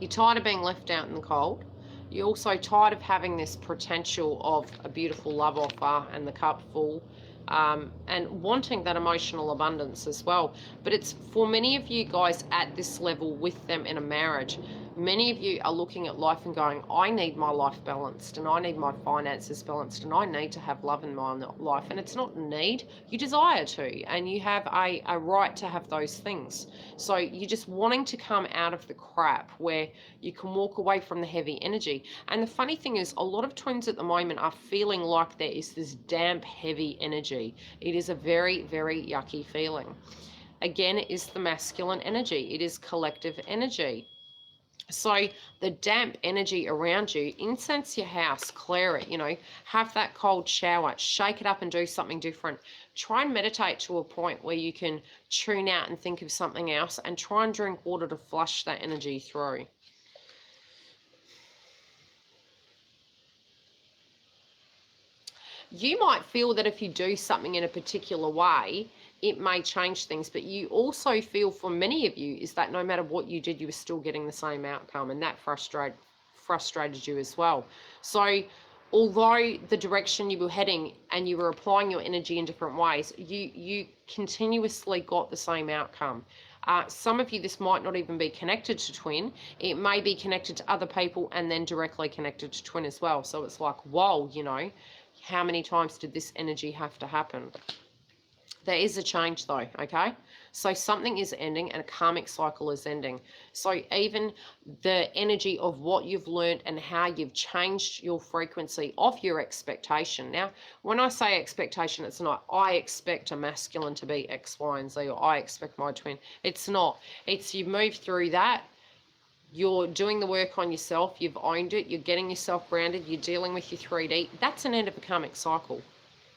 You're tired of being left out in the cold. You're also tired of having this potential of a beautiful love offer and the cup full, and wanting that emotional abundance as well. But it's for many of you guys at this level with them in a marriage, Many of you are looking at life and going, I need my life balanced, and I need my finances balanced, and I need to have love in my life. And it's not a need, you desire to, and you have a right to have those things. So you're just wanting to come out of the crap where you can walk away from the heavy energy. And the funny thing is, a lot of twins at the moment are feeling like there is this damp, heavy energy. It is a very, very yucky feeling. Again, it is the masculine energy. It is collective energy. So the damp energy around you, incense your house, clear it, have that cold shower, shake it up and do something different. Try and meditate to a point where you can tune out and think of something else, and try and drink water to flush that energy through. You might feel that if you do something in a particular way, it may change things, but you also feel, for many of you, is that no matter what you did, you were still getting the same outcome, and that frustrated you as well. So although the direction you were heading and you were applying your energy in different ways, you continuously got the same outcome. Some of you, this might not even be connected to twin. It may be connected to other people and then directly connected to twin as well. So it's like, whoa, how many times did this energy have to happen? There is a change though, okay? So something is ending and a karmic cycle is ending. So even the energy of what you've learned and how you've changed your frequency of your expectation. Now, when I say expectation, it's not, I expect a masculine to be X, Y, and Z, or I expect my twin. It's not. It's you've moved through that. You're doing the work on yourself. You've owned it. You're getting yourself grounded. You're dealing with your 3D. That's an end of a karmic cycle.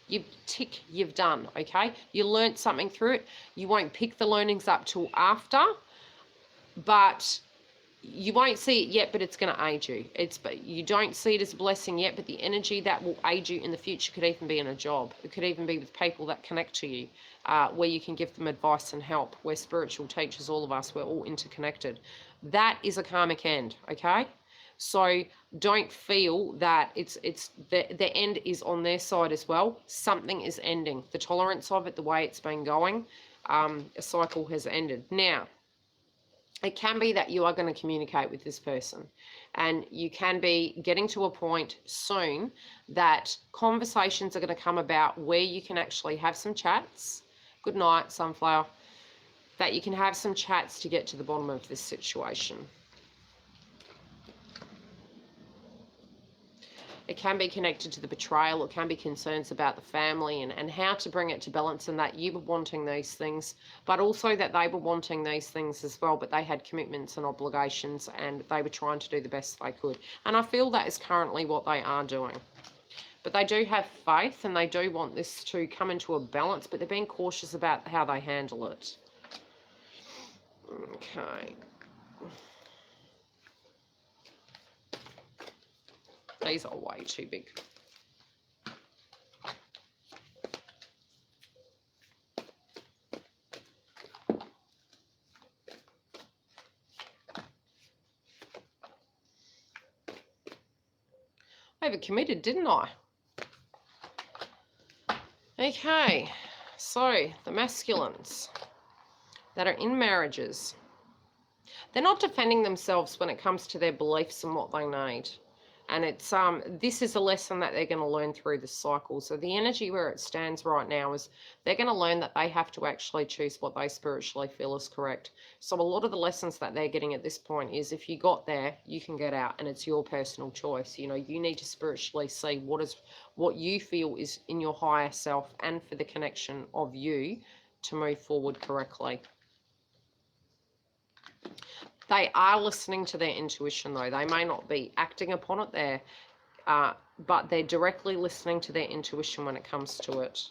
You tick, you've done, okay? You learned something through it. You won't pick the learnings up till after, but you won't see it yet, but it's going to aid you. But you don't see it as a blessing yet, but the energy that will aid you in the future could even be in a job. It could even be with people that connect to you, where you can give them advice and help. We're spiritual teachers, all of us. We're all interconnected. That is a karmic end, okay? So don't feel that it's the end is on their side as well. Something is ending. The tolerance of it, the way it's been going, a cycle has ended. Now, it can be that you are going to communicate with this person, and you can be getting to a point soon that conversations are going to come about where you can actually have some chats. Good night, Sunflower. That you can have some chats to get to the bottom of this situation. It can be connected to the betrayal. It can be concerns about the family and how to bring it to balance, and that you were wanting these things, but also that they were wanting these things as well, but they had commitments and obligations and they were trying to do the best they could. And I feel that is currently what they are doing. But they do have faith and they do want this to come into a balance, but they're being cautious about how they handle it. Okay. These are way too big. I overcommitted, didn't I? Okay, so the masculines that are in marriages, they're not defending themselves when it comes to their beliefs and what they need. And it's this is a lesson that they're going to learn through this cycle. So the energy where it stands right now is they're going to learn that they have to actually choose what they spiritually feel is correct. So a lot of the lessons that they're getting at this point is, if you got there, you can get out, and it's your personal choice. You need to spiritually see what you feel is in your higher self, and for the connection of you to move forward correctly. They are listening to their intuition, though. They may not be acting upon it there, but they're directly listening to their intuition when it comes to it.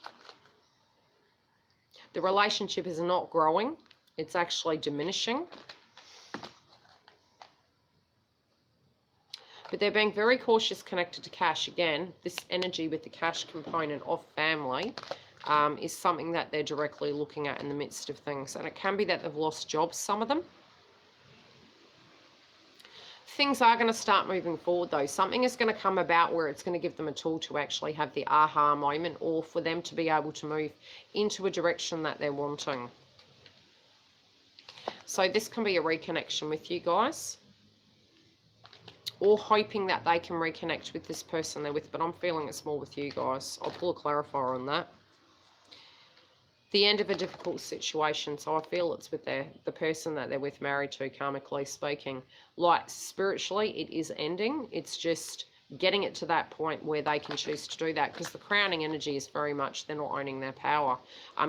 The relationship is not growing. It's actually diminishing. But they're being very cautious connected to cash. Again, this energy with the cash component of family is something that they're directly looking at in the midst of things. And it can be that they've lost jobs, some of them. Things are going to start moving forward, though. Something is going to come about where it's going to give them a tool to actually have the aha moment, or for them to be able to move into a direction that they're wanting. So this can be a reconnection with you guys. or hoping that they can reconnect with this person they're with, but I'm feeling it's more with you guys. I'll pull a clarifier on that. The end of a difficult situation, so I feel it's with the person that they're with, married to, karmically speaking. Like, spiritually, it is ending. It's just getting it to that point where they can choose to do that, because the crowning energy is very much they're not owning their power.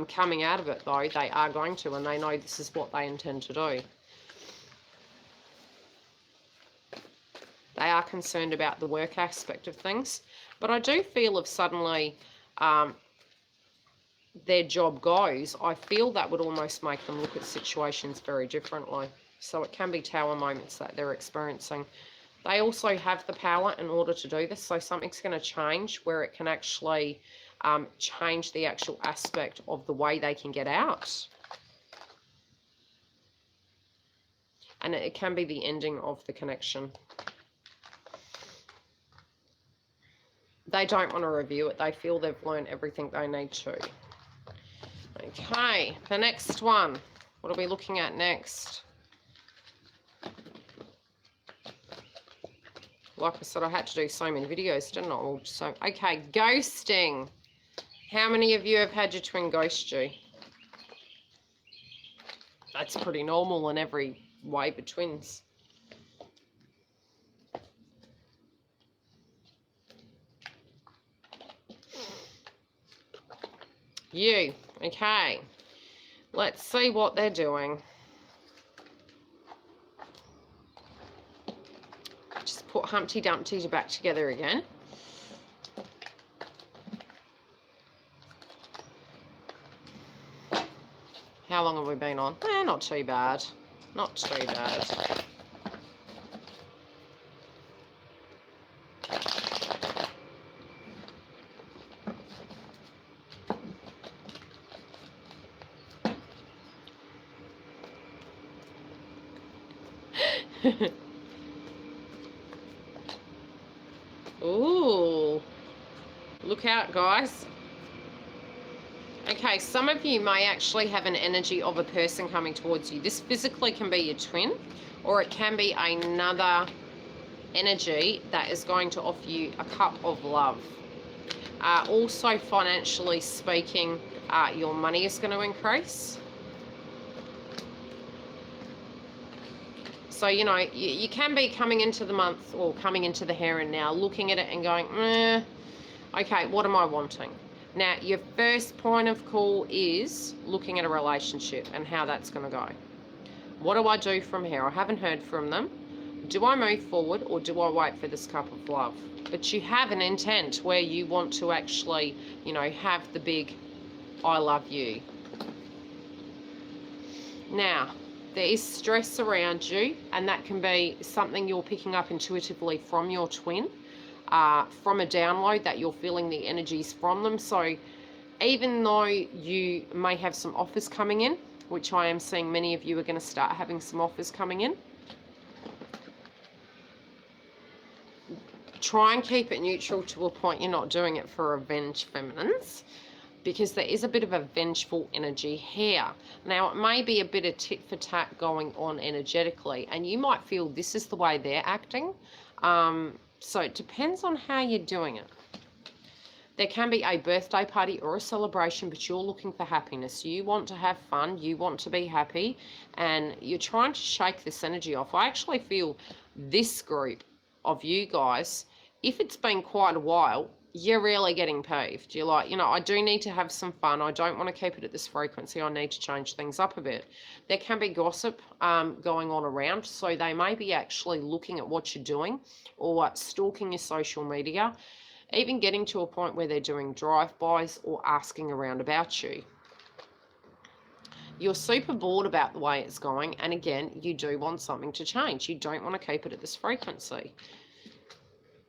Coming out of it, though, they are going to, and they know this is what they intend to do. They are concerned about the work aspect of things. But I do feel if suddenly their job goes, I feel that would almost make them look at situations very differently. So it can be tower moments that they're experiencing. They also have the power in order to do this. So something's going to change where it can actually change the actual aspect of the way they can get out. And it can be the ending of the connection. They don't want to review it. They feel they've learned everything they need to. Okay, the next one. What are we looking at next? Like I said, I had to do so many videos, didn't I? So, okay, ghosting. How many of you have had your twin ghost you? That's pretty normal in every way for twins. You, okay. Let's see what they're doing. Just put Humpty Dumpty back together again. How long have we been on? Not too bad. Not too bad. Ooh. Look out, guys. Okay, some of you may actually have an energy of a person coming towards you. This physically can be your twin, or it can be another energy that is going to offer you a cup of love. Also, financially speaking, your money is going to increase. So, you know, you can be coming into the month or coming into the here and now, looking at it and going, okay, what am I wanting? Now, your first point of call is looking at a relationship and how that's going to go. What do I do from here? I haven't heard from them. Do I move forward or do I wait for this cup of love? But you have an intent where you want to actually, you know, have the big I love you. Now, there is stress around you, and that can be something you're picking up intuitively from your twin. From a download that you're feeling the energies from them. So even though you may have some offers coming in, which I am seeing many of you are going to start having some offers coming in, try and keep it neutral to a point you're not doing it for revenge, feminines, because there is a bit of a vengeful energy here. Now, it may be a bit of tit for tat going on energetically, and you might feel this is the way they're acting. So it depends on how you're doing it. There can be a birthday party or a celebration, but you're looking for happiness. You want to have fun, you want to be happy, and you're trying to shake this energy off. I actually feel this group of you guys, if it's been quite a while, you're really getting peeved. You're like, you know, I do need to have some fun. I don't want to keep it at this frequency. I need to change things up a bit. There can be gossip going on around, so they may be actually looking at what you're doing or stalking your social media, even getting to a point where they're doing drive-bys or asking around about you. You're super bored about the way it's going, and again, you do want something to change. You don't want to keep it at this frequency.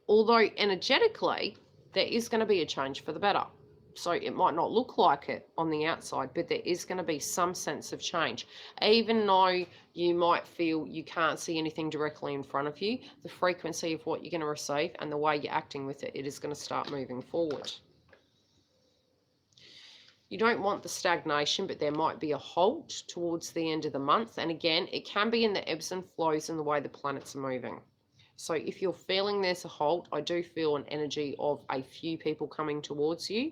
Although energetically, there is going to be a change for the better. So it might not look like it on the outside, but there is going to be some sense of change. Even though you might feel you can't see anything directly in front of you, the frequency of what you're going to receive and the way you're acting with it, it is going to start moving forward. You don't want the stagnation, but there might be a halt towards the end of the month. And again, it can be in the ebbs and flows in the way the planets are moving. So if you're feeling there's a halt, I do feel an energy of a few people coming towards you.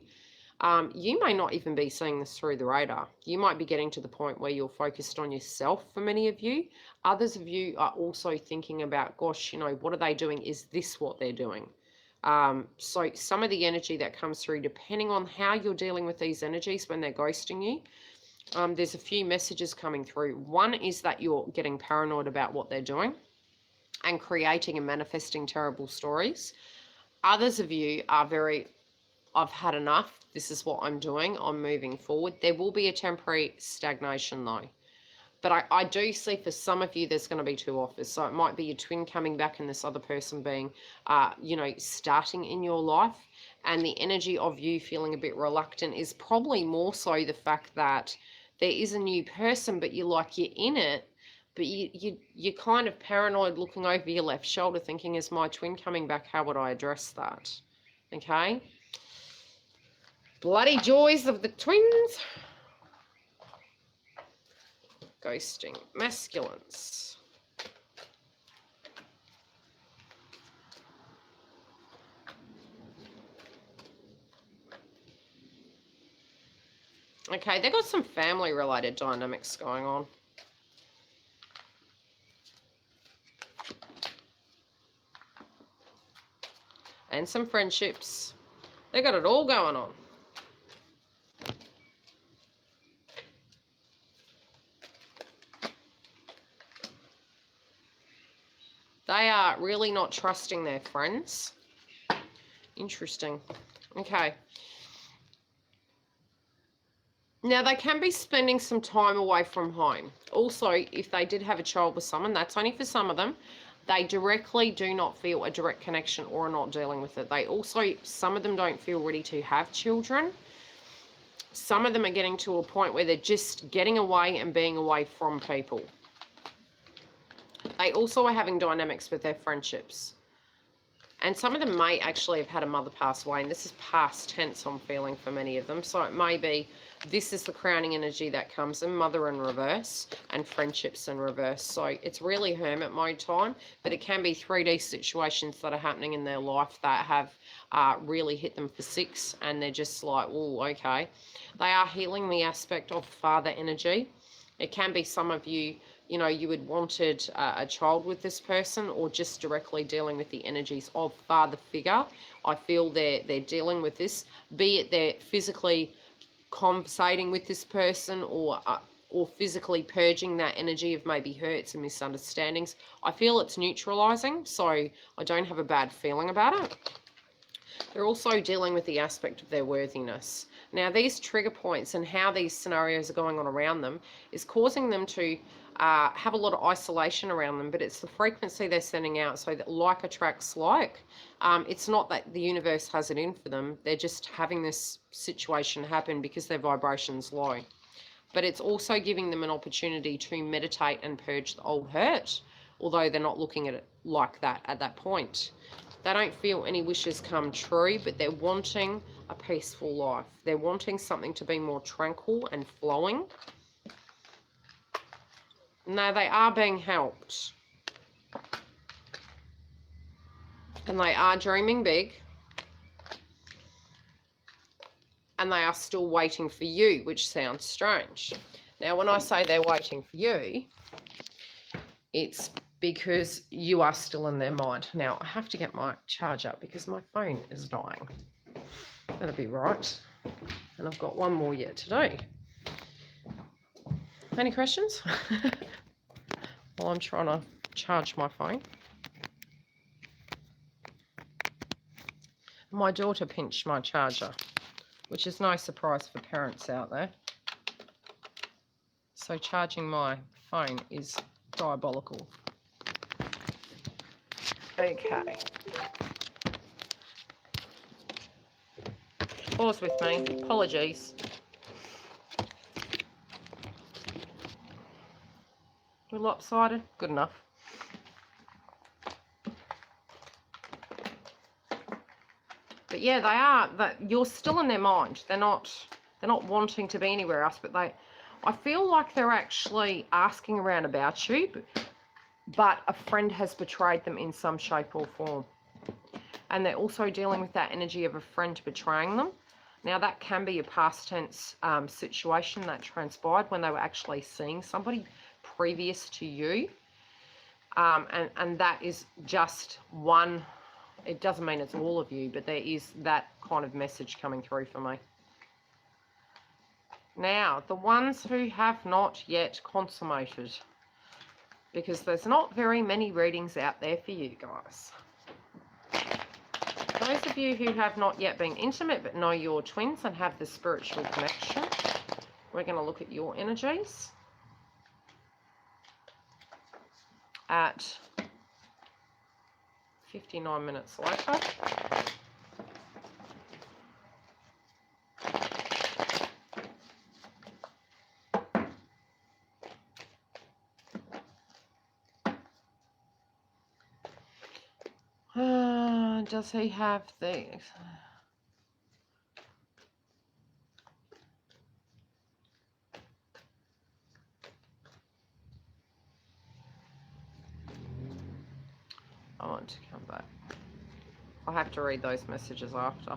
You may not even be seeing this through the radar. You might be getting to the point where you're focused on yourself for many of you. Others of you are also thinking about, gosh, you know, what are they doing? Is this what they're doing? So some of the energy that comes through, depending on how you're dealing with these energies when they're ghosting you, there's a few messages coming through. One is that you're getting paranoid about what they're doing and creating and manifesting terrible stories. Others of you are very, I've had enough. This is what I'm doing. I'm moving forward. There will be a temporary stagnation though. But I do see for some of you, there's going to be two offers. So it might be your twin coming back and this other person being, you know, starting in your life. And the energy of you feeling a bit reluctant is probably more so the fact that there is a new person, but you're in it. But you're kind of paranoid looking over your left shoulder thinking, is my twin coming back? How would I address that? Okay. Bloody joys of the twins. Ghosting masculines. Okay, they've got some family related dynamics going on. And some friendships. They got it all going on. They are really not trusting their friends. Interesting. Okay. Now, they can be spending some time away from home. Also, if they did have a child with someone, that's only for some of them, they directly do not feel a direct connection or are not dealing with it. They also, some of them don't feel ready to have children. Some of them are getting to a point where they're just getting away and being away from people. They also are having dynamics with their friendships. And some of them may actually have had a mother pass away, and this is past tense I'm feeling for many of them. So it may be this is the crowning energy that comes in, mother in reverse and friendships in reverse. So it's really hermit mode time, but it can be 3D situations that are happening in their life that have really hit them for 6, and they're just like, oh, okay. They are healing the aspect of father energy. It can be some of you, you know, you had wanted a child with this person, or just directly dealing with the energies of father figure. I feel they're dealing with this, be it they're physically conversating with this person or physically purging that energy of maybe hurts and misunderstandings. I feel it's neutralizing, so I don't have a bad feeling about it. They're also dealing with the aspect of their worthiness. Now, these trigger points and how these scenarios are going on around them is causing them to have a lot of isolation around them, but it's the frequency they're sending out, so that like attracts like. It's not that the universe has it in for them. They're just having this situation happen because their vibration's low. But it's also giving them an opportunity to meditate and purge the old hurt, although they're not looking at it like that at that point. They don't feel any wishes come true, but they're wanting a peaceful life. They're wanting something to be more tranquil and flowing. No, they are being helped. And they are dreaming big. And they are still waiting for you, which sounds strange. Now, when I say they're waiting for you, it's because you are still in their mind. Now, I have to get my charge up because my phone is dying. That'll be right. And I've got one more yet to do. Any questions? While I'm trying to charge my phone. My daughter pinched my charger, which is no surprise for parents out there. So charging my phone is diabolical. Okay. Pause with me. Apologies. We're lopsided. Good enough. But yeah, they are. That you're still in their mind. They're not wanting to be anywhere else. But I feel like they're actually asking around about you. but a friend has betrayed them in some shape or form. And they're also dealing with that energy of a friend betraying them. Now, that can be a past tense situation that transpired when they were actually seeing somebody previous to you. And that is just one. It doesn't mean it's all of you, but there is that kind of message coming through for me. Now, the ones who have not yet consummated, because there's not very many readings out there for you guys. Those of you who have not yet been intimate but know your twins and have the spiritual connection, we're going to look at your energies at 59 minutes later. Does he have the... I want to come back. I'll have to read those messages after.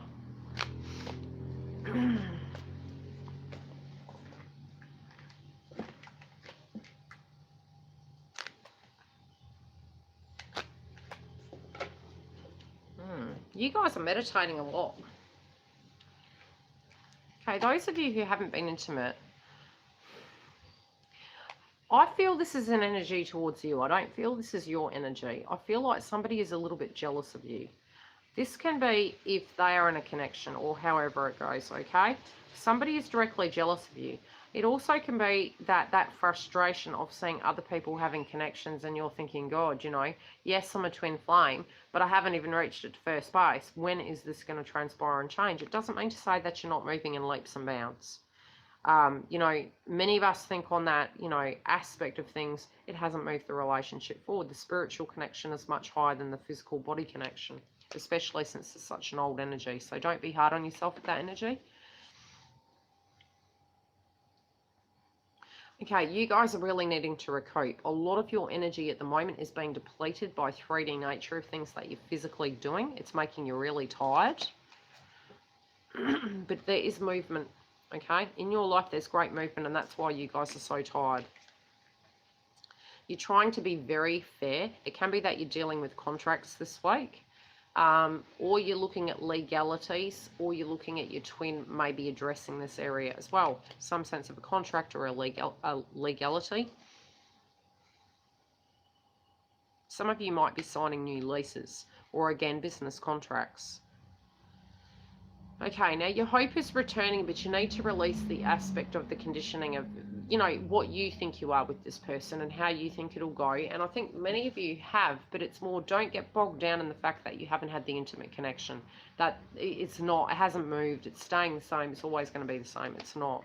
You guys are meditating a lot. Okay, those of you who haven't been intimate, I feel this is an energy towards you. I don't feel this is your energy. I feel like somebody is a little bit jealous of you. This can be if they are in a connection or however it goes, okay? Somebody is directly jealous of you. It also can be that frustration of seeing other people having connections and you're thinking, God, you know, yes, I'm a twin flame, but I haven't even reached it to first base. When is this going to transpire and change? It doesn't mean to say that you're not moving in leaps and bounds. You know, many of us think on that, you know, aspect of things, it hasn't moved the relationship forward. The spiritual connection is much higher than the physical body connection, especially since it's such an old energy. So don't be hard on yourself with that energy. Okay, you guys are really needing to recoup. A lot of your energy at the moment is being depleted by 3D nature of things that you're physically doing. It's making you really tired. But there is movement, okay? In your life, there's great movement, and that's why you guys are so tired. You're trying to be very fair. It can be that you're dealing with contracts this week. Or you're looking at legalities, or you're looking at your twin maybe addressing this area as well. Some sense of a contract or a legality. Some of you might be signing new leases or, again, business contracts. Okay, now your hope is returning, but you need to release the aspect of the conditioning of, you know, what you think you are with this person and how you think it'll go. And I think many of you have, but it's more, don't get bogged down in the fact that you haven't had the intimate connection. That it's not, it hasn't moved, it's staying the same, it's always going to be the same. It's not.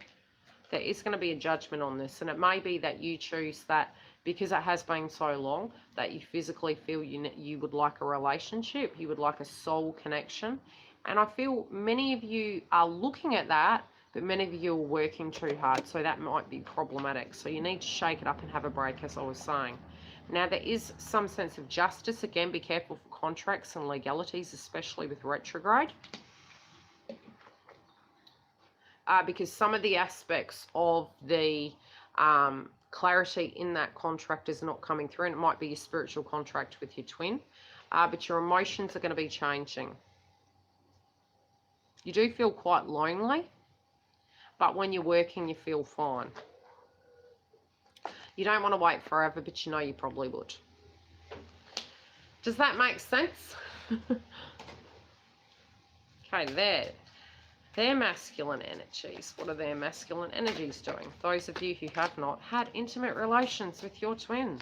There is going to be a judgment on this, and it may be that you choose that because it has been so long that you physically feel you would like a relationship, you would like a soul connection. And I feel many of you are looking at that, but many of you are working too hard, so that might be problematic. So you need to shake it up and have a break, as I was saying. Now, there is some sense of justice. Again, be careful for contracts and legalities, especially with retrograde. Because some of the aspects of the clarity in that contract is not coming through, and it might be your spiritual contract with your twin, but your emotions are going to be changing. You do feel quite lonely, but when you're working, you feel fine. You don't want to wait forever, but you know you probably would. Does that make sense? Okay, there. Their masculine energies. What are their masculine energies doing? Those of you who have not had intimate relations with your twin.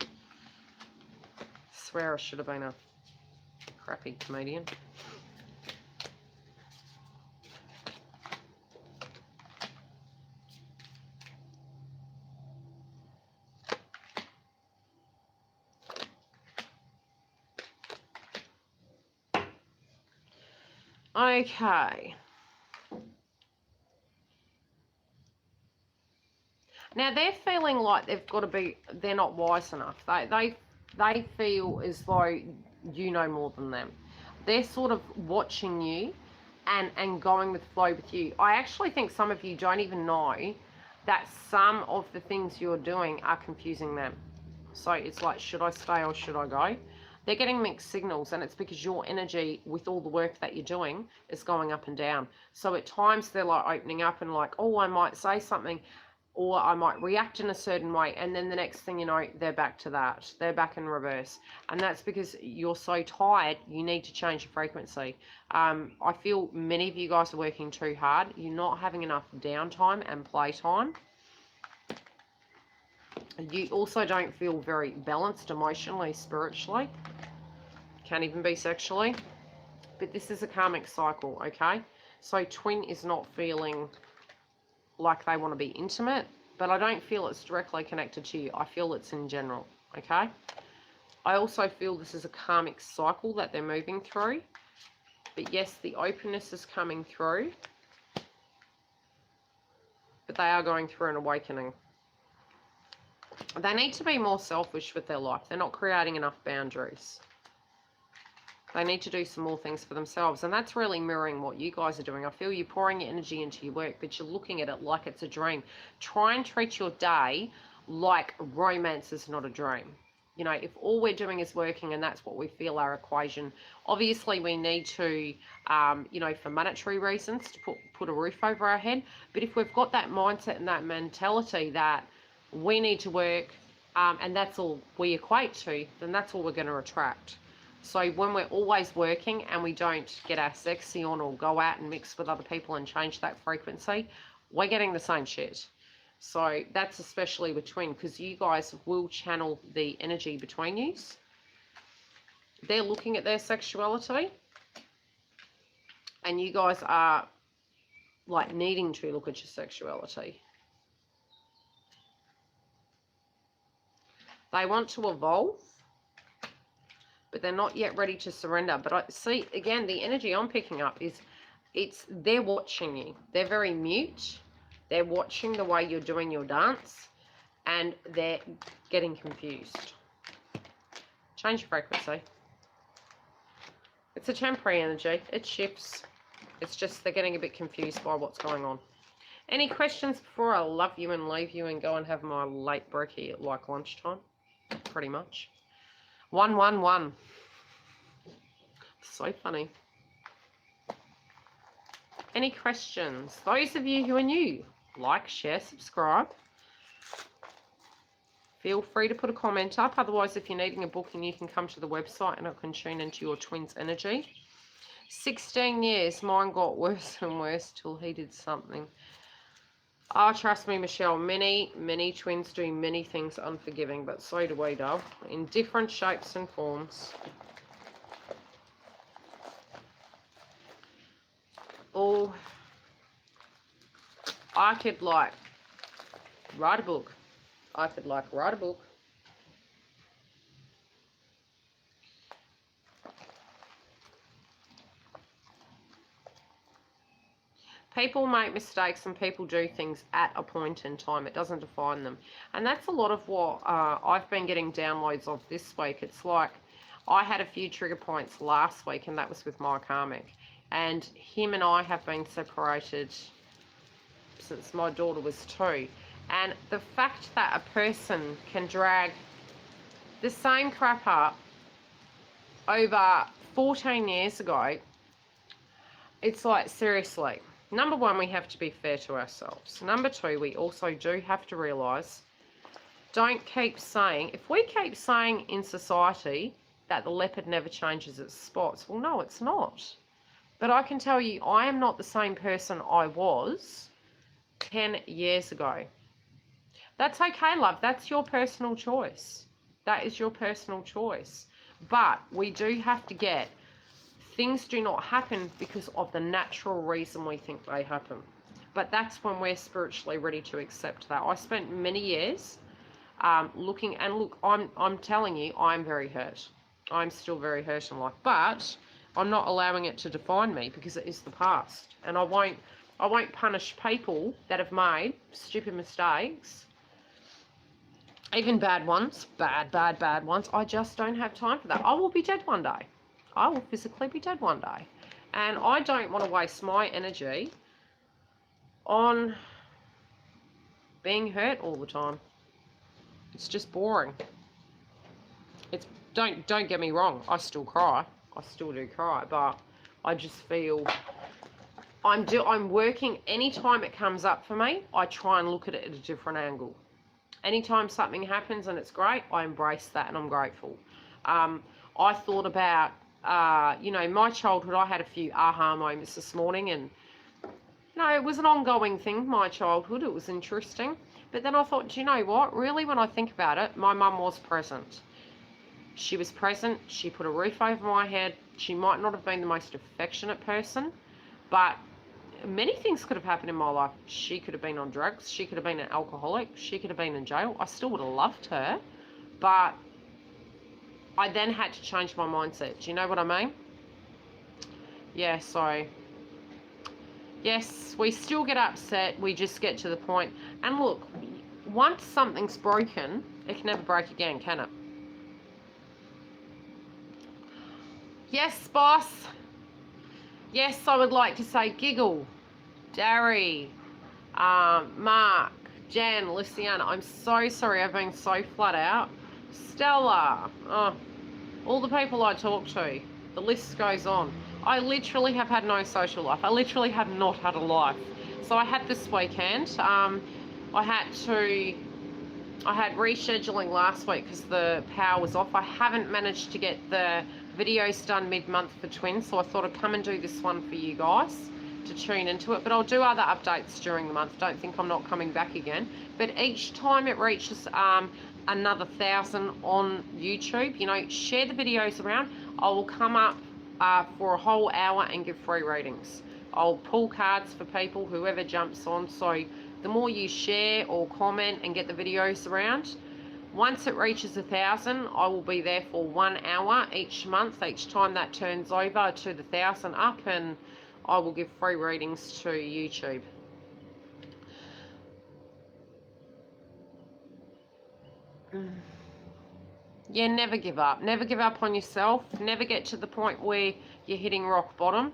I swear I should have been a crappy comedian. Okay. Now, they're feeling like they've got to be, they're not wise enough. They They feel as though you know more than them. They're sort of watching you and going with flow with you. I actually think some of you don't even know that some of the things you're doing are confusing them. So it's like, should I stay or should I go? They're getting mixed signals, and it's because your energy with all the work that you're doing is going up and down. So at times they're like opening up and like, oh, I might say something, or I might react in a certain way, and then the next thing you know, they're back to that. They're back in reverse. And that's because you're so tired, you need to change your frequency. I feel many of you guys are working too hard. You're not having enough downtime and playtime. You also don't feel very balanced emotionally, spiritually. Can't even be sexually. But this is a karmic cycle, okay? So twin is not feeling like they want to be intimate, but I don't feel it's directly connected to you. I feel it's in general, okay? I also feel this is a karmic cycle that they're moving through. But yes, the openness is coming through, but they are going through an awakening. They need to be more selfish with their life. They're not creating enough boundaries. They need to do some more things for themselves. And that's really mirroring what you guys are doing. I feel you're pouring your energy into your work, but you're looking at it like it's a dream. Try and treat your day like romance is not a dream. You know, if all we're doing is working and that's what we feel our equation, obviously we need to, you know, for monetary reasons, to put a roof over our head. But if we've got that mindset and that mentality that we need to work and that's all we equate to, then that's all we're going to attract. So when we're always working and we don't get our sexy on or go out and mix with other people and change that frequency, we're getting the same shit. So that's especially with twin, because you guys will channel the energy between you. They're looking at their sexuality and you guys are like needing to look at your sexuality. They want to evolve, but they're not yet ready to surrender. But I see, again, the energy I'm picking up is they're watching you. They're very mute. They're watching the way you're doing your dance, and they're getting confused. Change your frequency. It's a temporary energy. It shifts. It's just they're getting a bit confused by what's going on. Any questions before I love you and leave you and go and have my late brekkie at like lunchtime? Pretty much. 111. So funny. Any questions? Those of you who are new, like, share, subscribe. Feel free to put a comment up. Otherwise, if you're needing a booking, you can come to the website and I can tune into your twin's energy. 16 years, mine got worse and worse till he did something. Oh, trust me, Michelle, many twins do many things unforgiving, but so do we, Dove, in different shapes and forms. Oh, I could like write a book. I could like write a book. People make mistakes and people do things at a point in time. It doesn't define them. And that's a lot of what I've been getting downloads of this week. It's like I had a few trigger points last week and that was with my karmic. And him and I have been separated since my daughter was 2. And the fact that a person can drag the same crap up over 14 years ago, it's like, seriously. Number one, we have to be fair to ourselves. Number two, we also do have to realise, don't keep saying, if we keep saying in society that the leopard never changes its spots, well, no, it's not. But I can tell you, I am not the same person I was 10 years ago. That's okay, love. That's your personal choice. That is your personal choice. But we do have to get, things do not happen because of the natural reason we think they happen. But that's when we're spiritually ready to accept that. I spent many years looking, and look, I'm telling you, I'm very hurt. I'm still very hurt in life. But I'm not allowing it to define me because it is the past. And I won't punish people that have made stupid mistakes Even bad ones, bad ones. I just don't have time for that. I will be dead one day. I will physically be dead one day. And I don't want to waste my energy on being hurt all the time. It's just boring. It's don't get me wrong, I still cry. I still do cry, but I just feel I'm working anytime it comes up for me, I try and look at it at a different angle. Anytime something happens and it's great, I embrace that and I'm grateful. I thought about, my childhood. I had a few aha moments this morning, and, it was an ongoing thing, my childhood. It was interesting. But then I thought, do you know what? Really, when I think about it, my mum was present. She was present. She put a roof over my head. She might not have been the most affectionate person, but many things could have happened in my life. She could have been on drugs. She could have been an alcoholic. She could have been in jail. I still would have loved her, but I then had to change my mindset. Do you know what I mean? Yeah, so yes, we still get upset. We just get to the point. And look, once something's broken, it can never break again, can it? Yes, boss. Yes, I would like to say Giggle, Darry, Mark, Jan, Luciana. I'm so sorry I've been so flat out. Stella, all the people I talk to, the list goes on. I literally have had no social life. I literally have not had a life. So I had this weekend. I had rescheduling last week because the power was off. I haven't managed to get the videos done mid-month for twins, so I thought I'd come and do this one for you guys to tune into it. But I'll do other updates during the month. Don't think I'm not coming back again. But each time it reaches another 1,000 on YouTube, share the videos around. I will come up for a whole hour and give free readings. I'll pull cards for people, whoever jumps on. So the more you share or comment and get the videos around, once it reaches 1,000, I will be there for 1 hour each month. Each time that turns over to the 1,000 up, and I will give free readings to YouTube. Yeah, never give up. Never give up on yourself. Never get to the point where you're hitting rock bottom.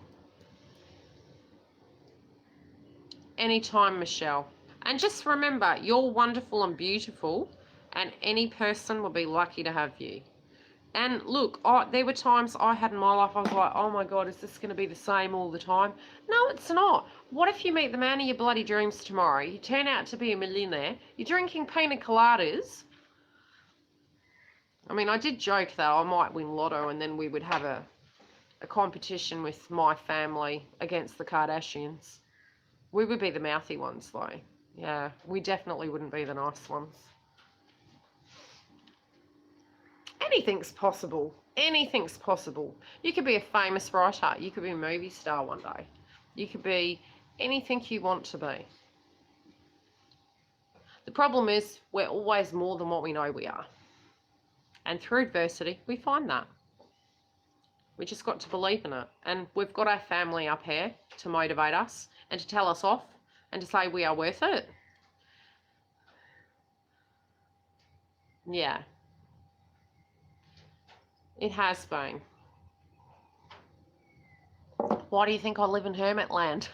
Anytime, Michelle. And just remember, you're wonderful and beautiful, and any person will be lucky to have you. And look, there were times I had in my life, I was like, oh my God, is this going to be the same all the time? No, it's not. What if you meet the man of your bloody dreams tomorrow? You turn out to be a millionaire. You're drinking pina coladas. I mean, I did joke that I might win lotto and then we would have a competition with my family against the Kardashians. We would be the mouthy ones, though. Yeah, we definitely wouldn't be the nice ones. Anything's possible. Anything's possible. You could be a famous writer. You could be a movie star one day. You could be anything you want to be. The problem is we're always more than what we know we are. And through adversity, we find that. We just got to believe in it. And we've got our family up here to motivate us and to tell us off and to say we are worth it. Yeah. It has been. Why do you think I live in hermit land?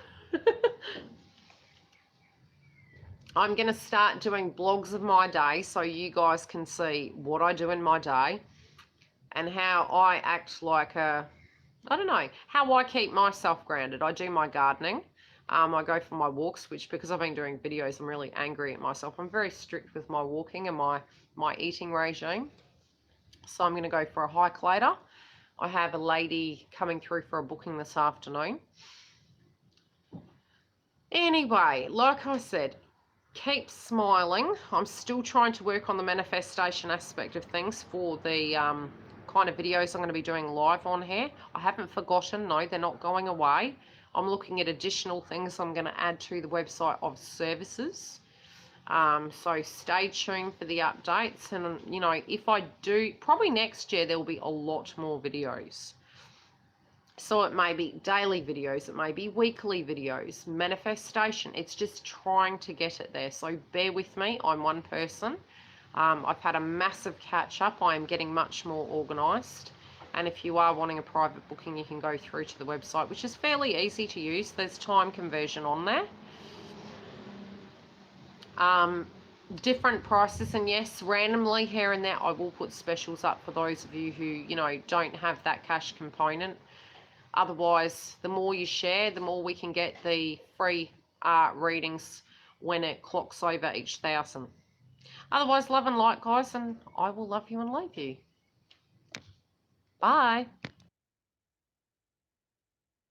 I'm going to start doing blogs of my day so you guys can see what I do in my day and how I act like how I keep myself grounded. I do my gardening. I go for my walks, which because I've been doing videos, I'm really angry at myself. I'm very strict with my walking and my eating regime. So I'm going to go for a hike later. I have a lady coming through for a booking this afternoon. Anyway, like I said, keep smiling. I'm still trying to work on the manifestation aspect of things for the kind of videos I'm going to be doing live on here. I haven't forgotten. No, they're not going away. I'm looking at additional things I'm going to add to the website of services. So stay tuned for the updates. And, if I do, probably next year, there will be a lot more videos. So it may be daily videos, it may be weekly videos, manifestation. It's just trying to get it there. So bear with me. I'm one person. I've had a massive catch up. I am getting much more organised. And if you are wanting a private booking, you can go through to the website, which is fairly easy to use. There's time conversion on there. Different prices, and yes, randomly here and there I will put specials up for those of you who, you know, don't have that cash component. Otherwise, the more you share, the more we can get the free readings when it clocks over each 1,000. Otherwise, love and light, guys, and I will love you and leave you. Bye.